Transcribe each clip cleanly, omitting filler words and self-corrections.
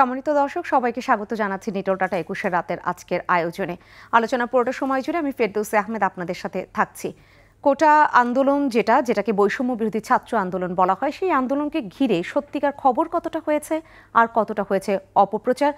সম্মানিত দর্শক, সবাইকে স্বাগত জানাচ্ছি নিটল টাটা ২১ রাতের আজকের আয়োজনে। আলোচনা পুরোটা সময় জুড়ে আমি ফেরদৌসী আহমেদ আপনাদের সাথে থাকছি। কোটা আন্দোলন যেটাকে বৈষম্য বিরোধী ছাত্র আন্দোলন বলা হয়, সেই আন্দোলনকে ঘিরে সত্যিকার খবর কতটা হয়েছে আর কতটা হয়েছে অপপ্রচার,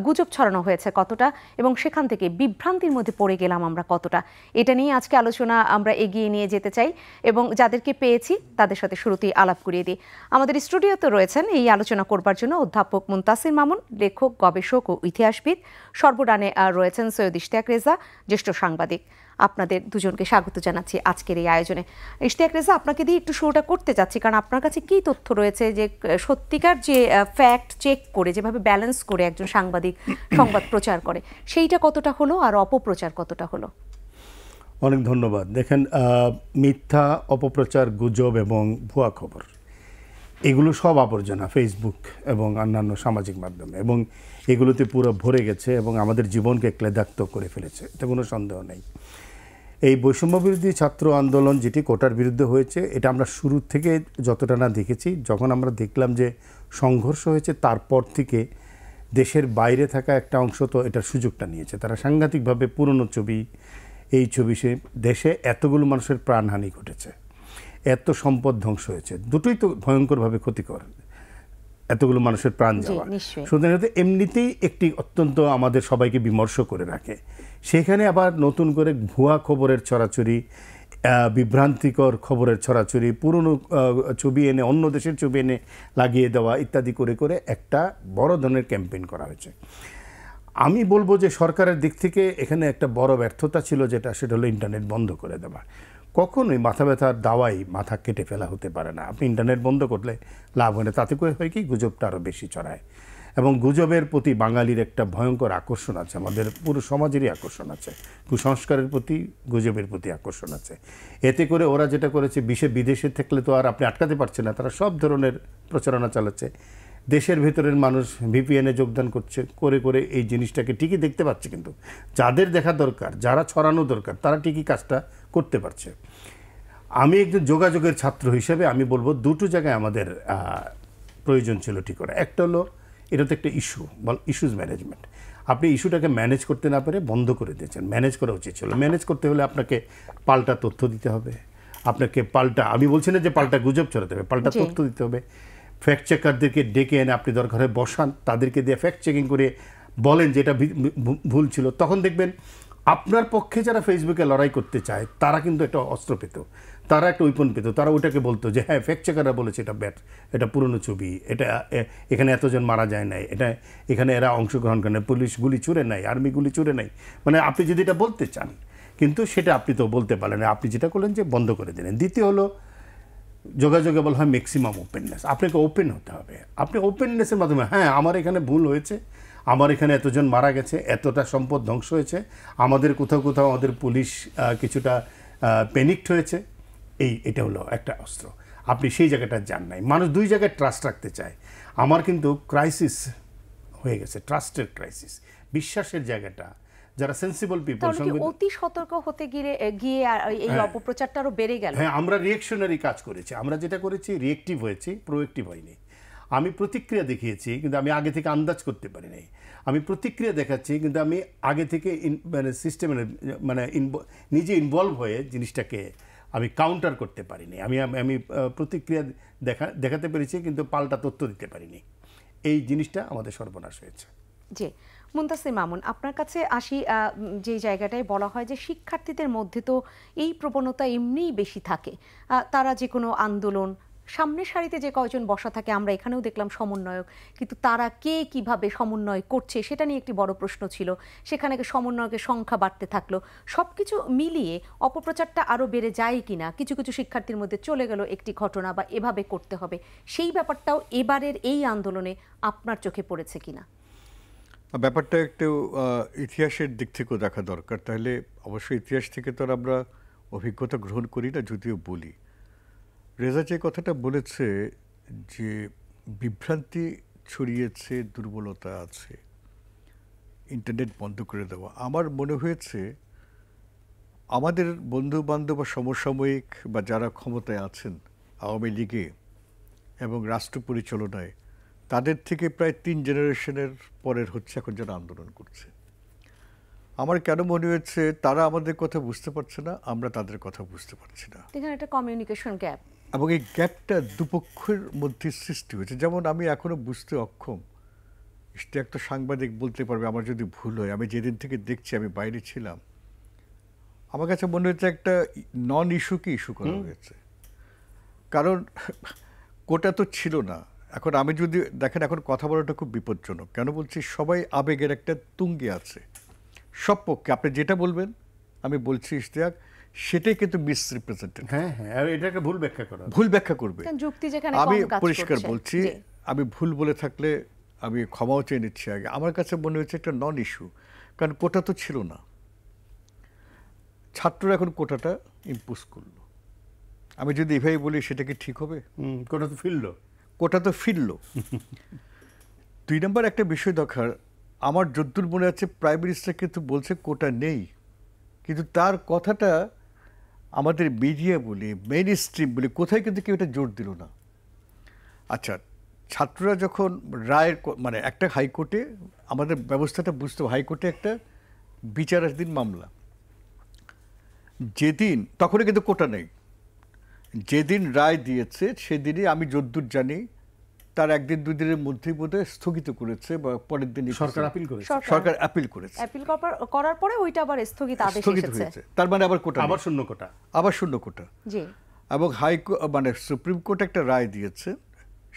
গুজব ছড়ানো হয়েছে কতটা, এবং সেখান থেকে বিভ্রান্তির মধ্যে পড়ে গেলাম আমরা কতটা, এটা নিয়ে আজকে আলোচনা আমরা এগিয়ে নিয়ে যেতে চাই এবং যাদেরকে পেয়েছি তাদের সাথে শুরুতেই আলাপ করিয়ে দিই। আমাদের স্টুডিওতে রয়েছেন এই আলোচনা করবার জন্য অধ্যাপক মুনতাসির মামুন, লেখক, গবেষক ও ইতিহাসবিদ। সর্বডানে রয়েছেন সৈয়দ ইশতিয়াক রেজা, জ্যেষ্ঠ সাংবাদিক। আপনাদের দুজনকে স্বাগত জানাচ্ছি আজকের এই আয়োজনে। ইশতিয়াক রেজা, আপনাকে দিয়ে একটু শুরুটা করতে চাচ্ছি, কারণ আপনার কাছে কী তথ্য রয়েছে যে সত্যিকার যে ফ্যাক্ট চেক করে, যেভাবে ব্যালেন্স করে একজন সাংবাদিক সংবাদ প্রচার করে, সেইটা কতটা হলো আর অপপ্রচার কতটা হলো? অনেক ধন্যবাদ। দেখেন, মিথ্যা, অপপ্রচার, গুজব এবং ভুয়া খবর, এগুলো সব আবর্জনা ফেসবুক এবং অন্যান্য সামাজিক মাধ্যমে, এবং এগুলোতে পুরো ভরে গেছে এবং আমাদের জীবনকে ক্লেদাক্ত করে ফেলেছে, এতে কোনো সন্দেহ নেই। এই বৈষম্য বিরোধী ছাত্র আন্দোলন যেটি কোটার বিরুদ্ধে হয়েছে, এটা আমরা শুরু থেকে যতটা না দেখেছি, যখন আমরা দেখলাম যে সংঘর্ষ হয়েছে, তারপর থেকে দেশের বাইরে থাকা একটা অংশ তো এটার সুযোগটা নিয়েছে। তারা সাংঘাতিকভাবে পুরনো ছবি, এই ছবি, সে দেশে এতগুলো মানুষের প্রাণহানি ঘটেছে, এত সম্পদ ধ্বংস হয়েছে, দুটোই তো ভয়ঙ্করভাবে ক্ষতিকর, এতগুলো মানুষের প্রাণ যাওয়া। সুতরাং এমনিতেই একটি অত্যন্ত আমাদের সবাইকে বিমর্ষ করে রাখে। সেখানে আবার নতুন করে ভুয়া খবরের ছড়াছড়ি, বিভ্রান্তিকর খবরের ছড়াছড়ি, পুরনো ছবি এনে, অন্য দেশের ছবি এনে লাগিয়ে দেওয়া ইত্যাদি করে করে একটা বড় ধরনের ক্যাম্পেইন করা হয়েছে। আমি বলবো যে সরকারের দিক থেকে এখানে একটা বড় ব্যর্থতা ছিল, সেটা হলো ইন্টারনেট বন্ধ করে দেওয়া। কখনোই মাথা ব্যথার দাওয়াই মাথা কেটে ফেলা হতে পারে না। আপনি ইন্টারনেট বন্ধ করলে লাভ হয় না, তাতে করে হয় কি, গুজবটা আরও বেশি ছড়ায়। এবং গুজবের প্রতি বাঙালির একটা ভয়ঙ্কর আকর্ষণ আছে, আমাদের পুরো সমাজেরই আকর্ষণ আছে, কুসংস্কারের প্রতি, গুজবের প্রতি আকর্ষণ আছে। এতে করে ওরা যেটা করেছে, বিদেশে থাকলে তো আর আপনি আটকাতে পারছেন না, তারা সব ধরনের প্রচারণা চালাচ্ছে। দেশের ভেতরের মানুষ ভিপিএনে যোগদান করছে, করে করে এই জিনিসটাকে ঠিকই দেখতে পাচ্ছে, কিন্তু যাদের দেখা দরকার, যারা ছড়ানো দরকার, তারা ঠিকই কাজটা করতে পারছে। আমি একজন যোগাযোগের ছাত্র হিসেবে আমি বলবো দুটো জায়গায় আমাদের প্রয়োজন ছিল ঠিক করে। একটা হলো, এটা তো একটা ইস্যুজ ম্যানেজমেন্ট। আপনি ইস্যুটাকে ম্যানেজ করতে না পারে বন্ধ করে দিয়েছেন। ম্যানেজ করা উচিত ছিল। ম্যানেজ করতে হলে আপনাকে পাল্টা তথ্য দিতে হবে, আপনাকে আমি বলছি না যে পাল্টা গুজব ছড়াতে হবে, পাল্টা তথ্য দিতে হবে। ফ্যাক্ট চেকারদেরকে ডেকে এনে আপনি দরকার হয় বসান, তাদেরকে দিয়ে ফ্যাক্ট চেকিং করে বলেন যে এটা ভুল ছিল। তখন দেখবেন আপনার পক্ষে যারা ফেসবুকে লড়াই করতে চায়, তারা কিন্তু একটা অস্ত্র পেত, তারা একটা উইপন পেত। তারা ওইটাকে বলতো যে হ্যাঁ, ফ্যাক্ট চেকাররা বলেছে এটা এটা পুরনো ছবি, এটা এখানে এতজন মারা যায় নাই, এখানে এরা অংশগ্রহণ করে নাই, পুলিশ গুলি ছুড়ে নাই, আর্মি গুলি ছুড়ে নাই। মানে আপনি যদি এটা বলতে চান, কিন্তু সেটা আপনি তো বলতে পারলেন না। আপনি যেটা করলেন যে বন্ধ করে দিলেন। দ্বিতীয় হলো, যোগাযোগে বলা হয় ম্যাক্সিমাম ওপেননেস। আপনাকে ওপেন হতে হবে। আপনি ওপেননেসের মাধ্যমে, হ্যাঁ, আমার এখানে ভুল হয়েছে, আমার এখানে এতজন মারা গেছে, এতটা সম্পদ ধ্বংস হয়েছে, আমাদের কোথাও কোথাও আমাদের পুলিশ কিছুটা প্যানিকড হয়েছে, এটা হলো একটা অস্ত্র। আপনি সেই জায়গাটা যান নাই। মানুষ দুই জায়গায় ট্রাস্ট রাখতে চায়। আমার কিন্তু ক্রাইসিস হয়ে গেছে, ট্রাস্টের ক্রাইসিস, বিশ্বাসের জায়গাটা। যারা সেন্সিবল পিপল, অতি সতর্ক হতে গিয়ে এই অপপ্রচারটা আরো বেড়ে গেল। হ্যাঁ, আমরা রিঅ্যাকশনারি কাজ করেছি। আমরা যেটা করেছি, রিঅ্যাক্টিভ হয়েছি, প্রোঅ্যাক্টিভ হয়নি। আমি প্রতিক্রিয়া দেখিয়েছি, কিন্তু আমি আগে থেকে আন্দাজ করতে পারি নাই। আমি প্রতিক্রিয়া দেখাচ্ছি, কিন্তু আমি আগে থেকে সিস্টেমে নিজে ইনভলভ হয়ে জিনিসটাকে আমি কাউন্টার করতে পারিনি। আমি প্রতিক্রিয়া দেখাতে পেরেছি, কিন্তু পাল্টা তথ্য দিতে পারিনি। এই জিনিসটা আমাদের সর্বনাশ হয়েছে। জি, মুনতাসির মামুন, আপনার কাছে আসি। যে জায়গাটায় বলা হয় যে শিক্ষার্থীদের মধ্যে তো এই প্রবণতা এমনিই বেশি থাকে, তারা যে কোনো আন্দোলন, সামনের সারিতে যে কয়জন বসা থাকে, আমরা এখানেও দেখলাম সমন্বয়ক, কিন্তু তারা কে কিভাবে সমন্বয় করছে সেটা নিয়ে একটি বড় প্রশ্ন ছিল। সেখানে সমন্বয়কের সংখ্যা বাড়তে থাকলো। সব কিছু মিলিয়ে অপপ্রচারটা আরও বেড়ে যায় কিনা, কিছু কিছু শিক্ষার্থীর মধ্যে চলে গেল একটি ঘটনা, বা এভাবে করতে হবে, সেই ব্যাপারটাও এবারের এই আন্দোলনে আপনার চোখে পড়েছে কিনা? ব্যাপারটা একটু ইতিহাসের দিক থেকেও দেখা দরকার। তাহলে অবশ্যই ইতিহাস থেকে তো আমরা অভিজ্ঞতা গ্রহণ করি না, যদিও বলি। রেজা যে কথাটা বলেছে যে বিভ্রান্তি ছড়িয়েছে, দুর্বলতা আছে, ইন্টারনেট বন্ধ করে দেওয়া, আমার মনে হয়েছে আমাদের বন্ধু বান্ধব বা সমসাময়িক বা যারা ক্ষমতায় আছেন আওয়ামী লীগে এবং রাষ্ট্র পরিচালনায়, তাদের থেকে প্রায় 3 জেনারেশনের পরের হচ্ছে এখন যারা আন্দোলন করছে। আমার কেন মনে হয়েছে তারা আমাদের কথা বুঝতে পারছে না, আমরা তাদের কথা বুঝতে পারছি না। এখানে একটা কমিউনিকেশন গ্যাপ, এবং এই গ্যাপটা দুপক্ষের মধ্যে সৃষ্টি হয়েছে। যেমন আমি এখনো বুঝতে অক্ষম, ইশতিয়াক তো সাংবাদিক বলতে পারবে আমার যদি ভুল হয়, আমি যেদিন থেকে দেখছি, আমি বাইরে ছিলাম, আমার কাছে মনে হচ্ছে একটা নন ইস্যুকে ইস্যু করা হয়েছে। কারণ কোটা তো ছিল না। এখন আমি যদি দেখেন, এখন কথা বলাটা খুব বিপজ্জনক। কেন বলছি? সবাই আবেগের একটা তুঙ্গে আছে, সব পক্ষে। আপনি যেটা বলবেন, আমি বলছি ইশতিয়াক, সেটাই কিন্তু মিসরিপ্রেজেন্টেড। হ্যাঁ হ্যাঁ, আর এটাকে ভুল ব্যাখ্যা করা, ভুল ব্যাখ্যা করবে। যুক্তি যেখানে আমি কম কাজ পরিষ্কার করছে। বলছি, জি। আমি ভুল বলে থাকলে আমি ক্ষমাও চেয়ে নিচ্ছি আগে। আমার কাছে মনে হচ্ছে একটা নন ইস্যু, কারণ কোটা তো ছিল না। ছাত্ররা এখন কোটাটা ইম্পোজ করলো। আমি যদি এভাবে বলি, সেটা কি ঠিক হবে? কোটা তো ফিরল, কোটা তো ফিরল। 2 নম্বর একটা বিষয় দরকার, আমার যদ্দূর মনে আছে প্রাইম মিনিস্টার কিন্তু বলছে কোটা নেই, কিন্তু তার কথাটা আমাদের মিডিয়া বলি, মেইন স্ট্রিম বলি, কোথায় কিন্তু কেউ এটা জোর দিল না। আচ্ছা, ছাত্ররা যখন রায়ের মানে একটা হাইকোর্টে, আমাদের ব্যবস্থাটা বুঝতে হবে, হাইকোর্টে একটা বিচারাধীন মামলা, যেদিন, তখনই কিন্তু কোটা নেই, যেদিন রায় দিয়েছে সেদিনই আমি যদ্দূর জানি তার 1 দিন 2 দিনের মধ্যেই বোধহয় স্থগিত করেছে, বা পরের দিন সরকার আপিল করেছে। সরকার আপিল করেছে, অ্যাপিল করার পরে ওইটা আবার স্থগিত আদেশ স্থগিত এসেছে। হয়েছে। তার মানে আবার কোটা আবার নেই, শূন্য কোটা। আবার শূন্য কোটা। জি। এবং মানে সুপ্রিম কোর্ট একটা রায় দিয়েছে,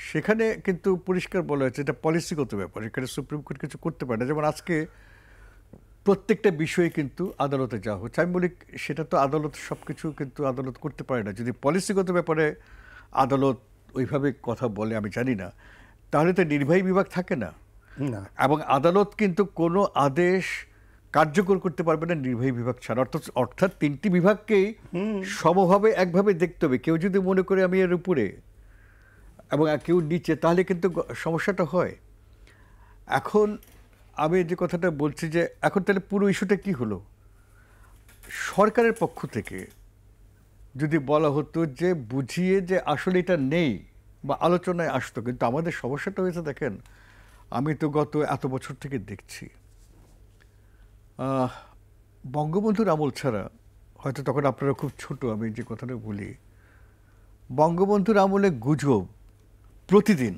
সেখানে কিন্তু পরিষ্কার বলা হয়েছে এটা পলিসিগত ব্যাপার, এখানে সুপ্রিম কোর্ট কিছু করতে পারে না। যেমন আজকে প্রত্যেকটা বিষয়ে কিন্তু আদালতে যাওয়া হচ্ছে, আমি বলি সেটা তো আদালত সব কিছু কিন্তু আদালত করতে পারে না। যদি পলিসিগত ব্যাপারে আদালত ওইভাবে কথা বলে, আমি জানি না, তাহলে তো নির্বাহী বিভাগ থাকে না। না, এবং আদালত কিন্তু কোনো আদেশ কার্যকর করতে পারবে না নির্বাহী বিভাগ ছাড়া। অর্থাৎ 3টি বিভাগকেই সমভাবে একভাবে দেখতে হবে। কেউ যদি মনে করে আমি এর উপরে এবং কেউ নিচে, তাহলে কিন্তু সমস্যাটা হয়। এখন আমি যে কথাটা বলছি, যে এখন তাহলে পুরো ইস্যুটা কি হলো? সরকারের পক্ষ থেকে যদি বলা হতো যে বুঝিয়ে যে আসলে এটা নেই, বা আলোচনায় আসতো, কিন্তু আমাদের সমস্যাটা হয়েছে, দেখেন আমি তো গত এত বছর থেকে দেখছি, বঙ্গবন্ধুর আমল ছাড়া, হয়তো তখন আপনারা খুব ছোট, আমি যে কথাটা বলি, বঙ্গবন্ধুর আমলে গুজব প্রতিদিন,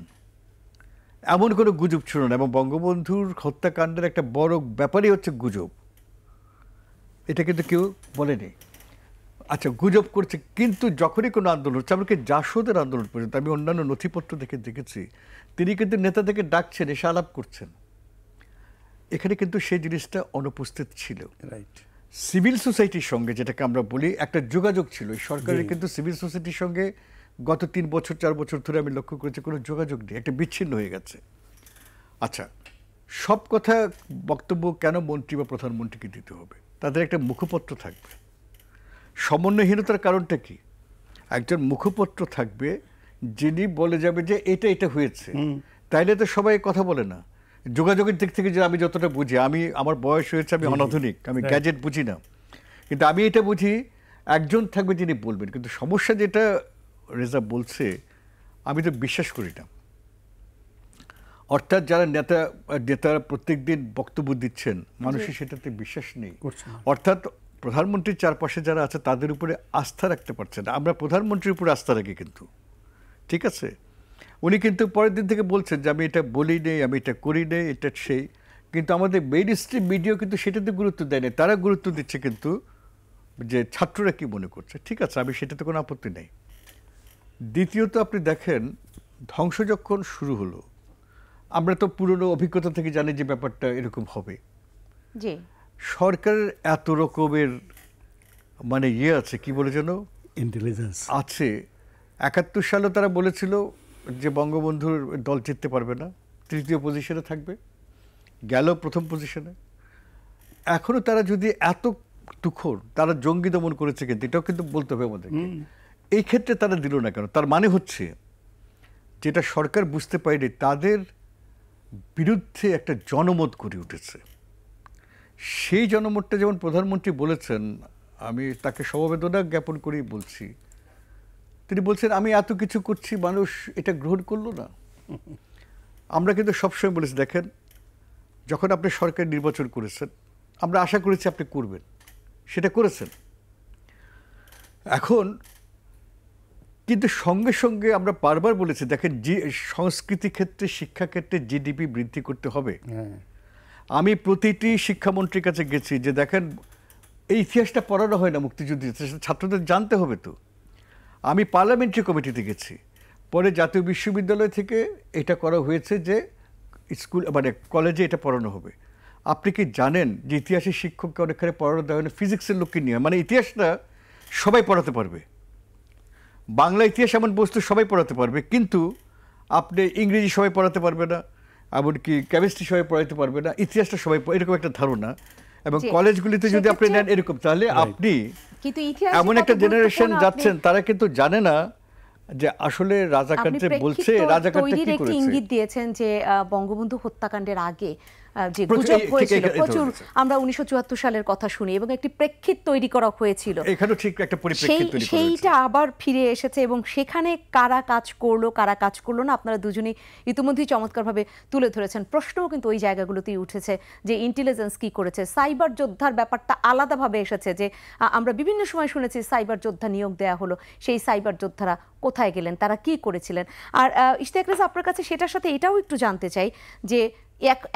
এমন কোনো গুজব ছিল না। এবং বঙ্গবন্ধুর হত্যাকাণ্ডের একটা বড় ব্যাপারই হচ্ছে গুজব, এটা কিন্তু কেউ বলেনি। আচ্ছা, গুজব করছে, কিন্তু যখনই কোনো আন্দোলন হচ্ছে, এমনকি জাসদের আন্দোলন পর্যন্ত, আমি অন্যান্য নথিপত্র দেখেছি, তিনি কিন্তু নেতাদেরকে ডাকছেন, এসে আলাপ করছেন। এখানে কিন্তু সেই জিনিসটা অনুপস্থিত ছিল। রাইট। সিভিল সোসাইটির সঙ্গে, যেটাকে আমরা বলি, একটা যোগাযোগ ছিল। এই সরকারের কিন্তু সিভিল সোসাইটির সঙ্গে গত 3 বছর 4 বছর ধরে আমি লক্ষ্য করেছি কোনো যোগাযোগ নেই, একটা বিচ্ছিন্ন হয়ে গেছে। আচ্ছা, সব কথা বক্তব্য কেন মন্ত্রী বা প্রধানমন্ত্রীকে দিতে হবে? তাদের একটা মুখপত্র থাকবে। সমন্বয়হীনতার কারণটা কি? একজন মুখপত্র থাকবে যিনি বলে যাবে যে এটা এটা হয়েছে, তাইলে তো সবাই কথা বলে না। যোগাযোগের দিক থেকে যে আমি যতটা বুঝি, আমার বয়স হয়েছে, আমি অনাধুনিক, আমি গ্যাজেট বুঝি না, কিন্তু আমি এটা বুঝি, একজন থাকবে যিনি বলবেন। কিন্তু সমস্যা যেটা রেজা বলছে, আমি তো বিশ্বাস করি না। অর্থাৎ যারা নেতারা প্রত্যেক দিন বক্তব্য দিচ্ছেন, মানুষের সেটাতে বিশ্বাস নেই। অর্থাৎ প্রধানমন্ত্রীর চারপাশে যারা আছে তাদের উপরে আস্থা রাখতে পারছে না। আমরা প্রধানমন্ত্রীর উপরে আস্থা রাখি, কিন্তু ঠিক আছে, উনি কিন্তু পরের দিন থেকে বলছেন যে আমি এটা বলি নেই, আমি এটা করি নেই, এটা সেই। কিন্তু আমাদের মেইন স্ট্রিম মিডিয়া কিন্তু সেটাতে গুরুত্ব দেয় না। তারা গুরুত্ব দিচ্ছে কিন্তু যে ছাত্ররা কি মনে করছে। ঠিক আছে, আমি সেটাতে কোনো আপত্তি নেই। দ্বিতীয়ত, আপনি দেখেন, ধ্বংস যখন শুরু হলো, আমরা তো পুরনো অভিজ্ঞতা থেকে জানি যে ব্যাপারটা এরকম হবে। জি। সরকারের এত রকমের মানে আছে, কি বলে যেন, ইন্টেলিজেন্স আছে। 71 সালে তারা বলেছিল যে বঙ্গবন্ধুর দল জিততে পারবে না, 3য় পজিশনে থাকবে, গেল 1ম পজিশনে। এখনো তারা যদি এত তুখোর, তারা জঙ্গি দমন করেছে, কিন্তু এটাও কিন্তু বলতে হবে আমাদেরকে। এই ক্ষেত্রে তারা দিল না কেন? তার মানে হচ্ছে, যেটা সরকার বুঝতে পারেনি, তাদের বিরুদ্ধে একটা জনমত গড়ে উঠেছে। সেই জনমতটা যেমন প্রধানমন্ত্রী বলেছেন, আমি তাকে সমবেদনা জ্ঞাপন করেই বলছি, তিনি বলছেন আমি এত কিছু করছি, মানুষ এটা গ্রহণ করলো না। আমরা কিন্তু সবসময় বলেছি, দেখেন যখন আপনি সরকার নির্বাচন করেছেন আমরা আশা করেছি আপনি করবেন, সেটা করেছেন। এখন কিন্তু সঙ্গে সঙ্গে আমরা বারবার বলেছি, দেখেন সংস্কৃতি ক্ষেত্রে, শিক্ষা ক্ষেত্রে জিডিপি বৃদ্ধি করতে হবে। আমি প্রতিটি শিক্ষামন্ত্রীর কাছে গেছি যে দেখেন এই ইতিহাসটা পড়ানো হয় না মুক্তিযুদ্ধ, ছাত্রদের জানতে হবে তো। আমি পার্লামেন্টারি কমিটিতে গেছি, পরে জাতীয় বিশ্ববিদ্যালয় থেকে এটা করা হয়েছে যে স্কুল মানে কলেজে এটা পড়ানো হবে। আপনি কি জানেন যে ইতিহাসের শিক্ষককে অনেকখানে পড়ানো দেওয়া হয় না, ফিজিক্সের লোককে নিয়ে, মানে ইতিহাসটা সবাই পড়াতে পারবে, বাংলা ইতিহাস এমন বস্তু সবাই পড়াতে পারবে, কিন্তু আপনি ইংরেজি সবাই পড়াতে পারবে না, এমনকি কেমিস্ট্রি সবাই পড়াতে পারবে না, ইতিহাসটা সবাই, এরকম একটা ধারণা। এবং কলেজগুলিতে যদি আপনি নেন এরকম, তাহলে আপনি এমন একটা জেনারেশন যাচ্ছেন তারা কিন্তু জানে না যে আসলে রাজাকার যে বলছে রাজাকারটা কি করেছে। ইঙ্গিত দিয়েছেন যে বঙ্গবন্ধু হত্যাকাণ্ডের আগে যে গুজব হয়েছিল প্রচুর, আমরা 1974 সালের কথা শুনি এবং একটি প্রেক্ষিত তৈরি করা হয়েছিল, এখানেও ঠিক একটা পরিপ্রেক্ষিত তৈরি করা হয়েছে, সেইটা আবার ফিরে এসেছে এবং সেখানে কারা কাজ করলো কারা কাজ করলো না আপনারা দুজনেই ইতিমধ্যেই চমৎকারভাবে তুলে ধরেছেন। প্রশ্নও কিন্তু ওই জায়গাগুলোতেই উঠেছে যে ইন্টেলিজেন্স কি করেছে, সাইবার যোদ্ধার ব্যাপারটা আলাদাভাবে এসেছে যে আমরা বিভিন্ন সময় শুনেছি সাইবার যোদ্ধা নিয়োগ দেওয়া হলো, সেই সাইবার যোদ্ধারা কোথায় গেলেন, তারা কি করেছিলেন। আর ইশতিয়াক রেজা, আপনার কাছে সেটার সাথে এটাও একটু জানতে চাই যে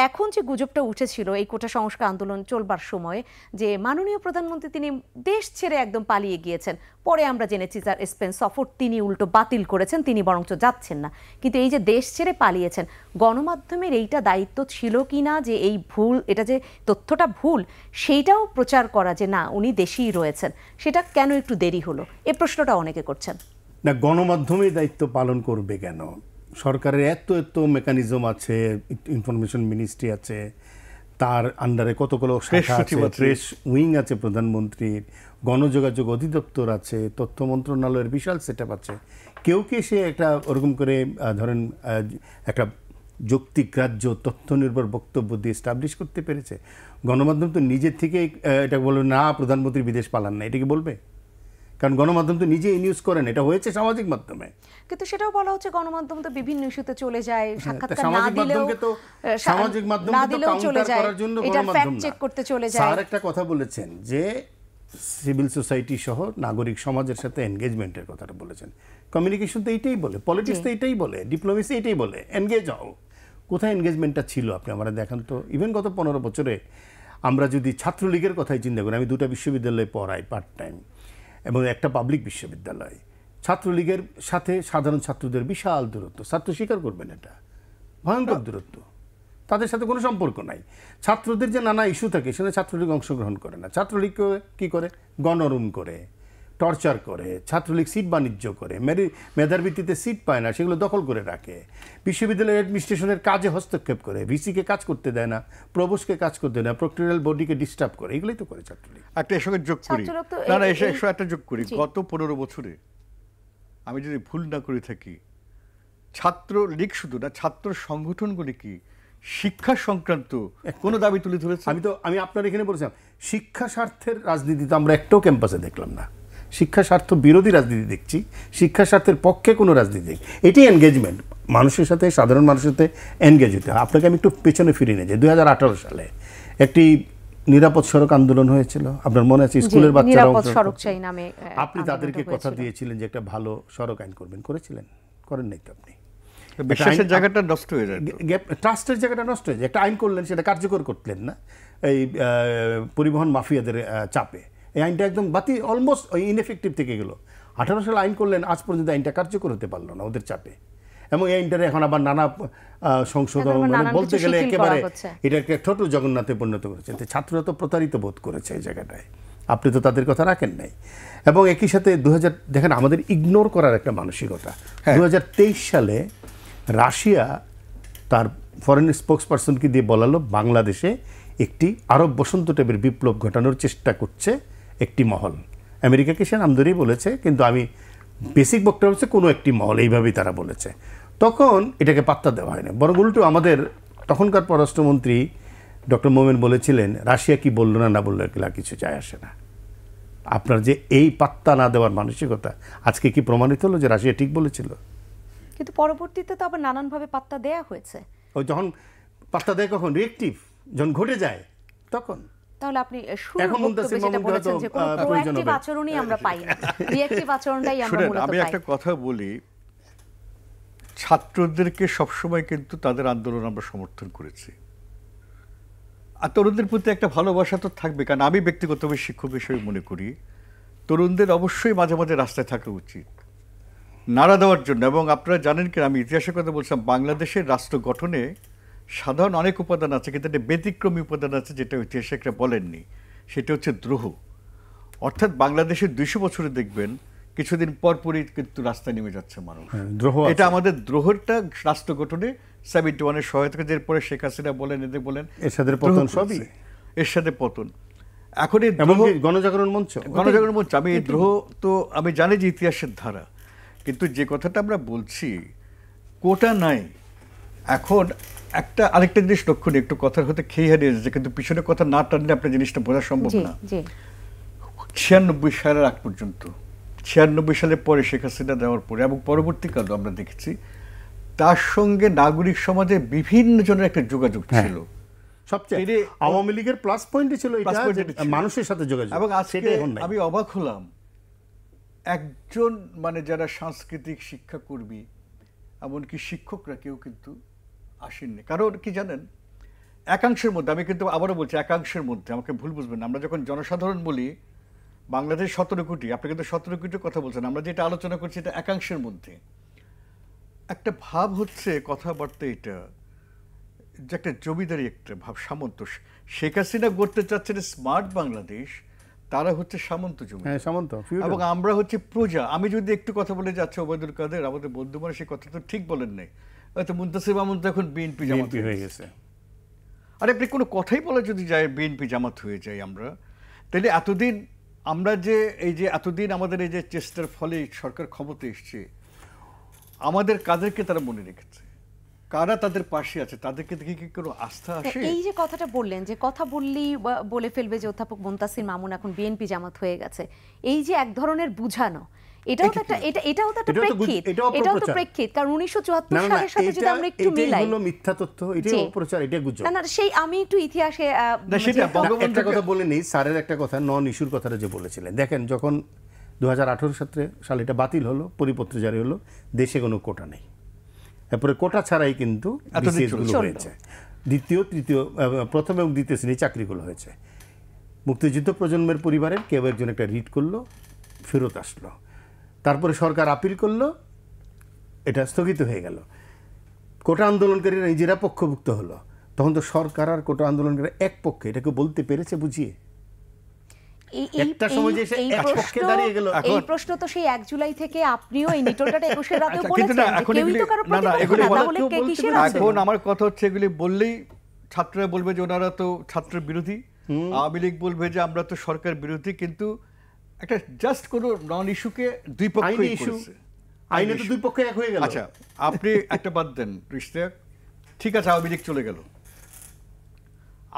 এখন যে গুজবটা উঠেছিল এই কোটা সংস্কার আন্দোলন চলবার সময় যে মাননীয় প্রধানমন্ত্রী তিনি দেশ ছেড়ে একদম পালিয়ে গিয়েছেন, পরে আমরা জেনেছি যার স্পেন সফর তিনি উল্টো বাতিল করেছেন, তিনি বরঞ্চ যাচ্ছেন না। কিন্তু এই যে দেশ ছেড়ে পালিয়েছেন, গণমাধ্যমের এইটা দায়িত্ব ছিল কি না যে এই ভুল, এটা যে তথ্যটা ভুল সেইটাও প্রচার করা যে না উনি দেশেই রয়েছেন, সেটা কেন একটু দেরি হলো, এই প্রশ্নটা অনেকে করছেন। না, গণমাধ্যমে দায়িত্ব পালন করবে কেন? সরকারের এত এত মেকানিজম আছে, ইনফরমেশন মিনিস্ট্রি আছে, তার আন্ডারে কতগুলো শাখা আছে, প্রেস উইং আছে প্রধানমন্ত্রীর, গণযোগাযোগ অধিদপ্তর আছে, তথ্য মন্ত্রণালয়ের বিশাল সেটআপ আছে। কেউ কি সে একটা ওরকম করে ধরেন একটা যুক্তিগ্রাহ্য তথ্য নির্ভর বক্তব্য দিয়ে এস্টাবলিশ করতে পেরেছে? গণমাধ্যম তো নিজের থেকে এটা বলবে না প্রধানমন্ত্রী বিদেশ পালান না, এটা কি বলবে? কারণ গণমাধ্যম তো নিজে নিউজ করেন, এটা হয়েছে সামাজিক মাধ্যমে। কিন্তু সেটাও বলা হচ্ছে গণমাধ্যম তো বিভিন্ন ইস্যুতে চলে যায়, সাক্ষাৎকার না সামাজিক দিলেও মাধ্যমকে তো সামাজিক মাধ্যম তো কাউন্টার করার জন্য গণমাধ্যম চেক করতে চলে যায়। স্যার একটা কথা বলেছেন যে সিভিল সোসাইটি সহ নাগরিক সমাজের সাথে এনগেজমেন্টের কথাটা বলেছেন। কমিউনিকেশন তো এইটাই বলে, পলিটিক্স তো এইটাই বলে, ডিপ্লোমেসি এইটাই বলে, এনগেজ হও। কোথায় এনগেজমেন্টটা ছিল আপনি আমরা দেখান তো। ইভেন গত 15 বছরে আমরা যদি ছাত্রলীগের কথাই চিন্তা করি, আমি 2টা বিশ্ববিদ্যালয়ে পড়াই পার্ট টাইম এবং একটা পাবলিক বিশ্ববিদ্যালয়, ছাত্রলীগের সাথে সাধারণ ছাত্রদের বিশাল দূরত্ব, ছাত্র স্বীকার করবেন এটা ভয়ঙ্কর দূরত্ব, তাদের সাথে কোনো সম্পর্ক নাই। ছাত্রদের যে নানা ইস্যু থাকে সেটা ছাত্রলীগ অংশগ্রহণ করে না। ছাত্রলীগ কি করে? গণরুম করে, টর্চার করে, ছাত্রলীগ সিট বাণিজ্য করে, মেধার ভিত্তিতে সিট পায় না, সেগুলো দখল করে রাখে, বিশ্ববিদ্যালয়ের অ্যাডমিনিস্ট্রেশনের কাজে হস্তক্ষেপ করে, ভিসিকে কাজ করতে দেয় না, প্রভোস্টকে কাজ করতে দেয় না, প্রক্টোরিয়াল বডিকে ডিস্টার্ব করে, এগুলোই তো করে ছাত্রলীগ। একটা এর সঙ্গে যোগ করি, না না এসে একটা যোগ করি, গত 15 বছরে আমি যদি ভুল না করে থাকি, ছাত্রলীগ শুধু না ছাত্র সংগঠনগুলি কি শিক্ষা সংক্রান্ত কোনো দাবি তুলে ধরেছে? আমি আপনার এখানে বলেছিলাম শিক্ষা স্বার্থের রাজনীতি তো আমরা একটাও ক্যাম্পাসে দেখলাম না। শিক্ষা স্বার্থ বিরোধী রাজনীতি দেখছি, শিক্ষা স্বার্থের পক্ষে কোনো রাজনীতি, এটি এনগেজমেন্ট, মানুষের সাথে সাধারণ মানুষের সাথে এনগেজ হতে হয়। আপনাকে আমি একটু পেছনে ফিরিয়ে নিয়ে যাই, 2018 সালে একটি নিরাপদ সড়ক আন্দোলন হয়েছিল, আপনার মনে আছে? স্কুলের বাচ্চারা আপনি তাদেরকে কথা দিয়েছিলেন যে একটা ভালো সড়ক আইন করবেন, করেছিলেন? করেন নাই তো আপনি। বিশ্বাসের জায়গাটা নষ্ট হয়ে যায়, ট্রাস্টের জায়গাটা নষ্ট হয়ে যায়। একটা আইন করলেন, সেটা কার্যকর করলেন না এই পরিবহন মাফিয়াদের চাপে। এই আইনটা একদম বাতিল, অলমোস্ট ইনএফেক্টিভ থেকে গেল। 18 সালে আইন করলেন, আজ পর্যন্ত আইনটা কার্যকর হতে পারলো না ওদের চাপে। এবং এই আইনটারে এখন আবার নানা সংশোধন, মানে বলতে গেলে একেবারে এটাকে ছোট জগন্নাথে পরিণত করেছে। ছাত্ররা তো প্রতারিত বোধ করেছে এই জায়গাটায়, আপনি তো তাদের কথা রাখেন নাই। এবং একই সাথে 2000 দেখেন আমাদের ইগনোর করার একটা মানসিকতা। 2023 সালে রাশিয়া তার ফরেন স্পোক্সপারসনকে দিয়ে বলালো বাংলাদেশে একটি আরব বসন্ত টাইপের বিপ্লব ঘটানোর চেষ্টা করছে একটি মহল। আমেরিকাকে সে নাম ধরেই বলেছে, কিন্তু আমি বেসিক বক্তব্য হচ্ছে কোনো একটি মহল, এইভাবেই তারা বলেছে। তখন এটাকে পাত্তা দেওয়া হয় না, বরং উল্টো আমাদের তখনকার পররাষ্ট্রমন্ত্রী ডক্টর মোমেন বলেছিলেন রাশিয়া কি বললো না বললো এগুলা কিছু যায় আসে না। আপনার যে এই পাত্তা না দেওয়ার মানসিকতা, আজকে কি প্রমাণিত হলো যে রাশিয়া ঠিক বলেছিল? কিন্তু পরবর্তীতে তো আবার নানানভাবে পাত্তা দেয়া হয়েছে। ওই যখন পাত্তা দেয় কখন রিয়েক্টিভ যখন ঘটে যায় তখন। তাহলে আপনি এখন মুনতাসির যেটা মামুনকে হয়তো বলেছেন যে কোনো প্রয়োজন প্রোঅ্যাক্টিভ হবে। আচরণই আমরা পাই না, রিঅ্যাক্টিভ আচরণটাই আমরা শুনেন, মূলত আমি পাই। একটা কথা বলি, ছাত্রদেরকে সবসময় কিন্তু তাদের আন্দোলন আমরা সমর্থন করেছি, আর তরুণদের প্রতি একটা ভালোবাসা তো থাকবে। কারণ আমি ব্যক্তিগতভাবে শিক্ষক হিসেবে মনে করি তরুণদের অবশ্যই মাঝে মাঝে রাস্তায় থাকা উচিত নাড়া দেওয়ার জন্য। এবং আপনারা জানেন কি, আমি ইতিহাসের কথা বলছিলাম, বাংলাদেশের রাষ্ট্র গঠনে সাধারণ অনেক উপাদান আছে, কিন্তু একটা ব্যতিক্রমী উপাদান আছে যেটা ঐতিহাসিকরা বলেননি, সেটা হচ্ছে দ্রোহ। অর্থাৎ বাংলাদেশের 200 বছরে দেখবেন কিছুদিন পরপরই কিন্তু রাস্তায় নেমে যাচ্ছে মানুষ। দ্রোহ এটা আমাদের দ্রোহটা রাষ্ট্র গঠনে 71-এর সহায়তা, এরপরে শেখ হাসিনা বলেন, এদের বলেন, এরশাদের পতন সবই এরশাদের পতন। এখন এই এমনকি গণজাগরণ মঞ্চ, গণজাগরণ মঞ্চ, আমি এই দ্রোহ তো আমি জানি যে ইতিহাসের ধারা, কিন্তু যে কথাটা আমরা বলছি কোটা নাই। এখন আরেকটা জিনিস লক্ষ্য নিয়ে একটু কথার হতে খেয়ে হারিয়ে যাচ্ছে, কিন্তু পিছনে কথা না টানলে আপনার জিনিসটা বোঝা সম্ভব জি না। জি 96 সালের আগ পর্যন্ত, 96 সালের পরে শেখ হাসিনা দেওয়ার পরে এবং পরবর্তীকালে আমরা দেখেছি তার সঙ্গে নাগরিক সমাজের বিভিন্ন জনের একটা যোগাযোগ ছিল। সবচেয়ে আওয়ামী লীগের প্লাস পয়েন্টই ছিল এটা, মানুষের সাথে যোগাযোগ। এবং আজকে আমি অবাক হলাম, একজন মানে যারা সাংস্কৃতিক শিক্ষাকর্মী এমনকি শিক্ষকরা কেউ কিন্তু আসেননি। কারণ কি জানেন, একাংশের মধ্যে, আমি কিন্তু আবারও বলছি একাংশের মধ্যে, আমাকে ভুল বুঝবেন না, আমরা যখন জনসাধারণ বলি বাংলাদেশ 17 কোটি, আপনি কিন্তু 17 কোটির কথা বলছেন, আমরা যেটা আলোচনা করছি এটা একাংশের মধ্যে। একটা ভাব হচ্ছে কথাবার্তা এটা যে একটা জমিদারি একটা ভাব, সামন্ত। শেখ হাসিনা গড়তে চাচ্ছেন স্মার্ট বাংলাদেশ, তারা হচ্ছে সামন্ত জমি, সামন্ত, এবং আমরা হচ্ছে প্রজা। আমি যদি একটু কথা বলে যাচ্ছি, ওবায়দুল কাদের আমাদের বন্ধু মানুষ, সেই কথা তো ঠিক বলেন নাই, হয়তো মুনতাসির মামুন তো এখন বিএনপি জামাত হয়ে গেছে। আর আপনি কোনো কথাই বলা যদি যায় বিএনপি জামাত হয়ে যায় আমরা, তাহলে এতদিন আমরা যে এতদিন আমাদের এই যে চেষ্টার ফলে সরকার ক্ষমতা এসছে, আমাদের কাদেরকে তারা মনে রেখেছে, কারা তাদের পাশে আছে, তাদেরকে দেখে কি কোনো আস্থা আসে? এই যে কথাটা বললেন যে কথা বললেই বলে ফেলবে যে অধ্যাপক মুনতাসির মামুন এখন বিএনপি জামাত হয়ে গেছে, এই যে এক ধরনের বুঝানো, এটাও তো একটা এটাও তো একটা প্রেক্ষিত, এটাও তো প্রেক্ষিত। কারণ 1974 সালের সাথে যদি আমরা একটু মিলাই, এগুলো মিথ্যা তথ্য, এটাই অপপ্রচার, এটা গুজব। না সেই আমি একটু ইতিহাসে একটা কথা বলে নেই, স্যারের একটা কথা, নন ইস্যুর কথাটা যে বলেছিলেন, দেখেন যখন 2018 সালে এটা বাতিল হলো, পরিপত্র জারি হলো, দেশে কোনো কোটা নেই, তারপরে কোটা ছাড়াই কিন্তু বিসিএসগুলো হয়েছে, দ্বিতীয় তৃতীয় প্রথম এবং দ্বিতীয় শ্রেণী চাকরিগুলো হয়েছে। মুক্তিযুদ্ধ প্রজন্মের পরিবারের কেউ একজন একটা রিট করলো, ফেরত আসলো, তারপরে সরকার আপিল করলো, এটা স্থগিত হয়ে গেল, কোটা আন্দোলনকারীরা নিজেরা পক্ষভুক্ত হলো, তখন তো সরকার আর কোটা আন্দোলনকারীরা এক পক্ষে, এটাকে বলতে পেরেছে বুঝিয়ে? একটা সময় যে এক পক্ষে দাঁড়িয়ে গেল। এই প্রশ্ন তো সেই 1 জুলাই থেকে আপনিও এই নিটোলটাটা 21 রাতেও বলেছেন যে কেউই তো কারো প্রতিপক্ষ না, তাহলে কে কিসের আছে? এখন আমার কথা হচ্ছে এগুলি বললেই ছাত্ররা বলবে যে ওনারা তো ছাত্র বিরোধী, আওয়ামী লীগ বলবে যে আমরা তো সরকার বিরোধী, কিন্তু একটা জাস্ট কোনো নন ইস্যুকে দুই পক্ষই করেছে, আইনে তো দুই পক্ষ এক হয়ে গেল। আচ্ছা আপনি একটা বাদ দেন রিশতাক, ঠিক আছে আওয়ামী লীগ চলে গেল,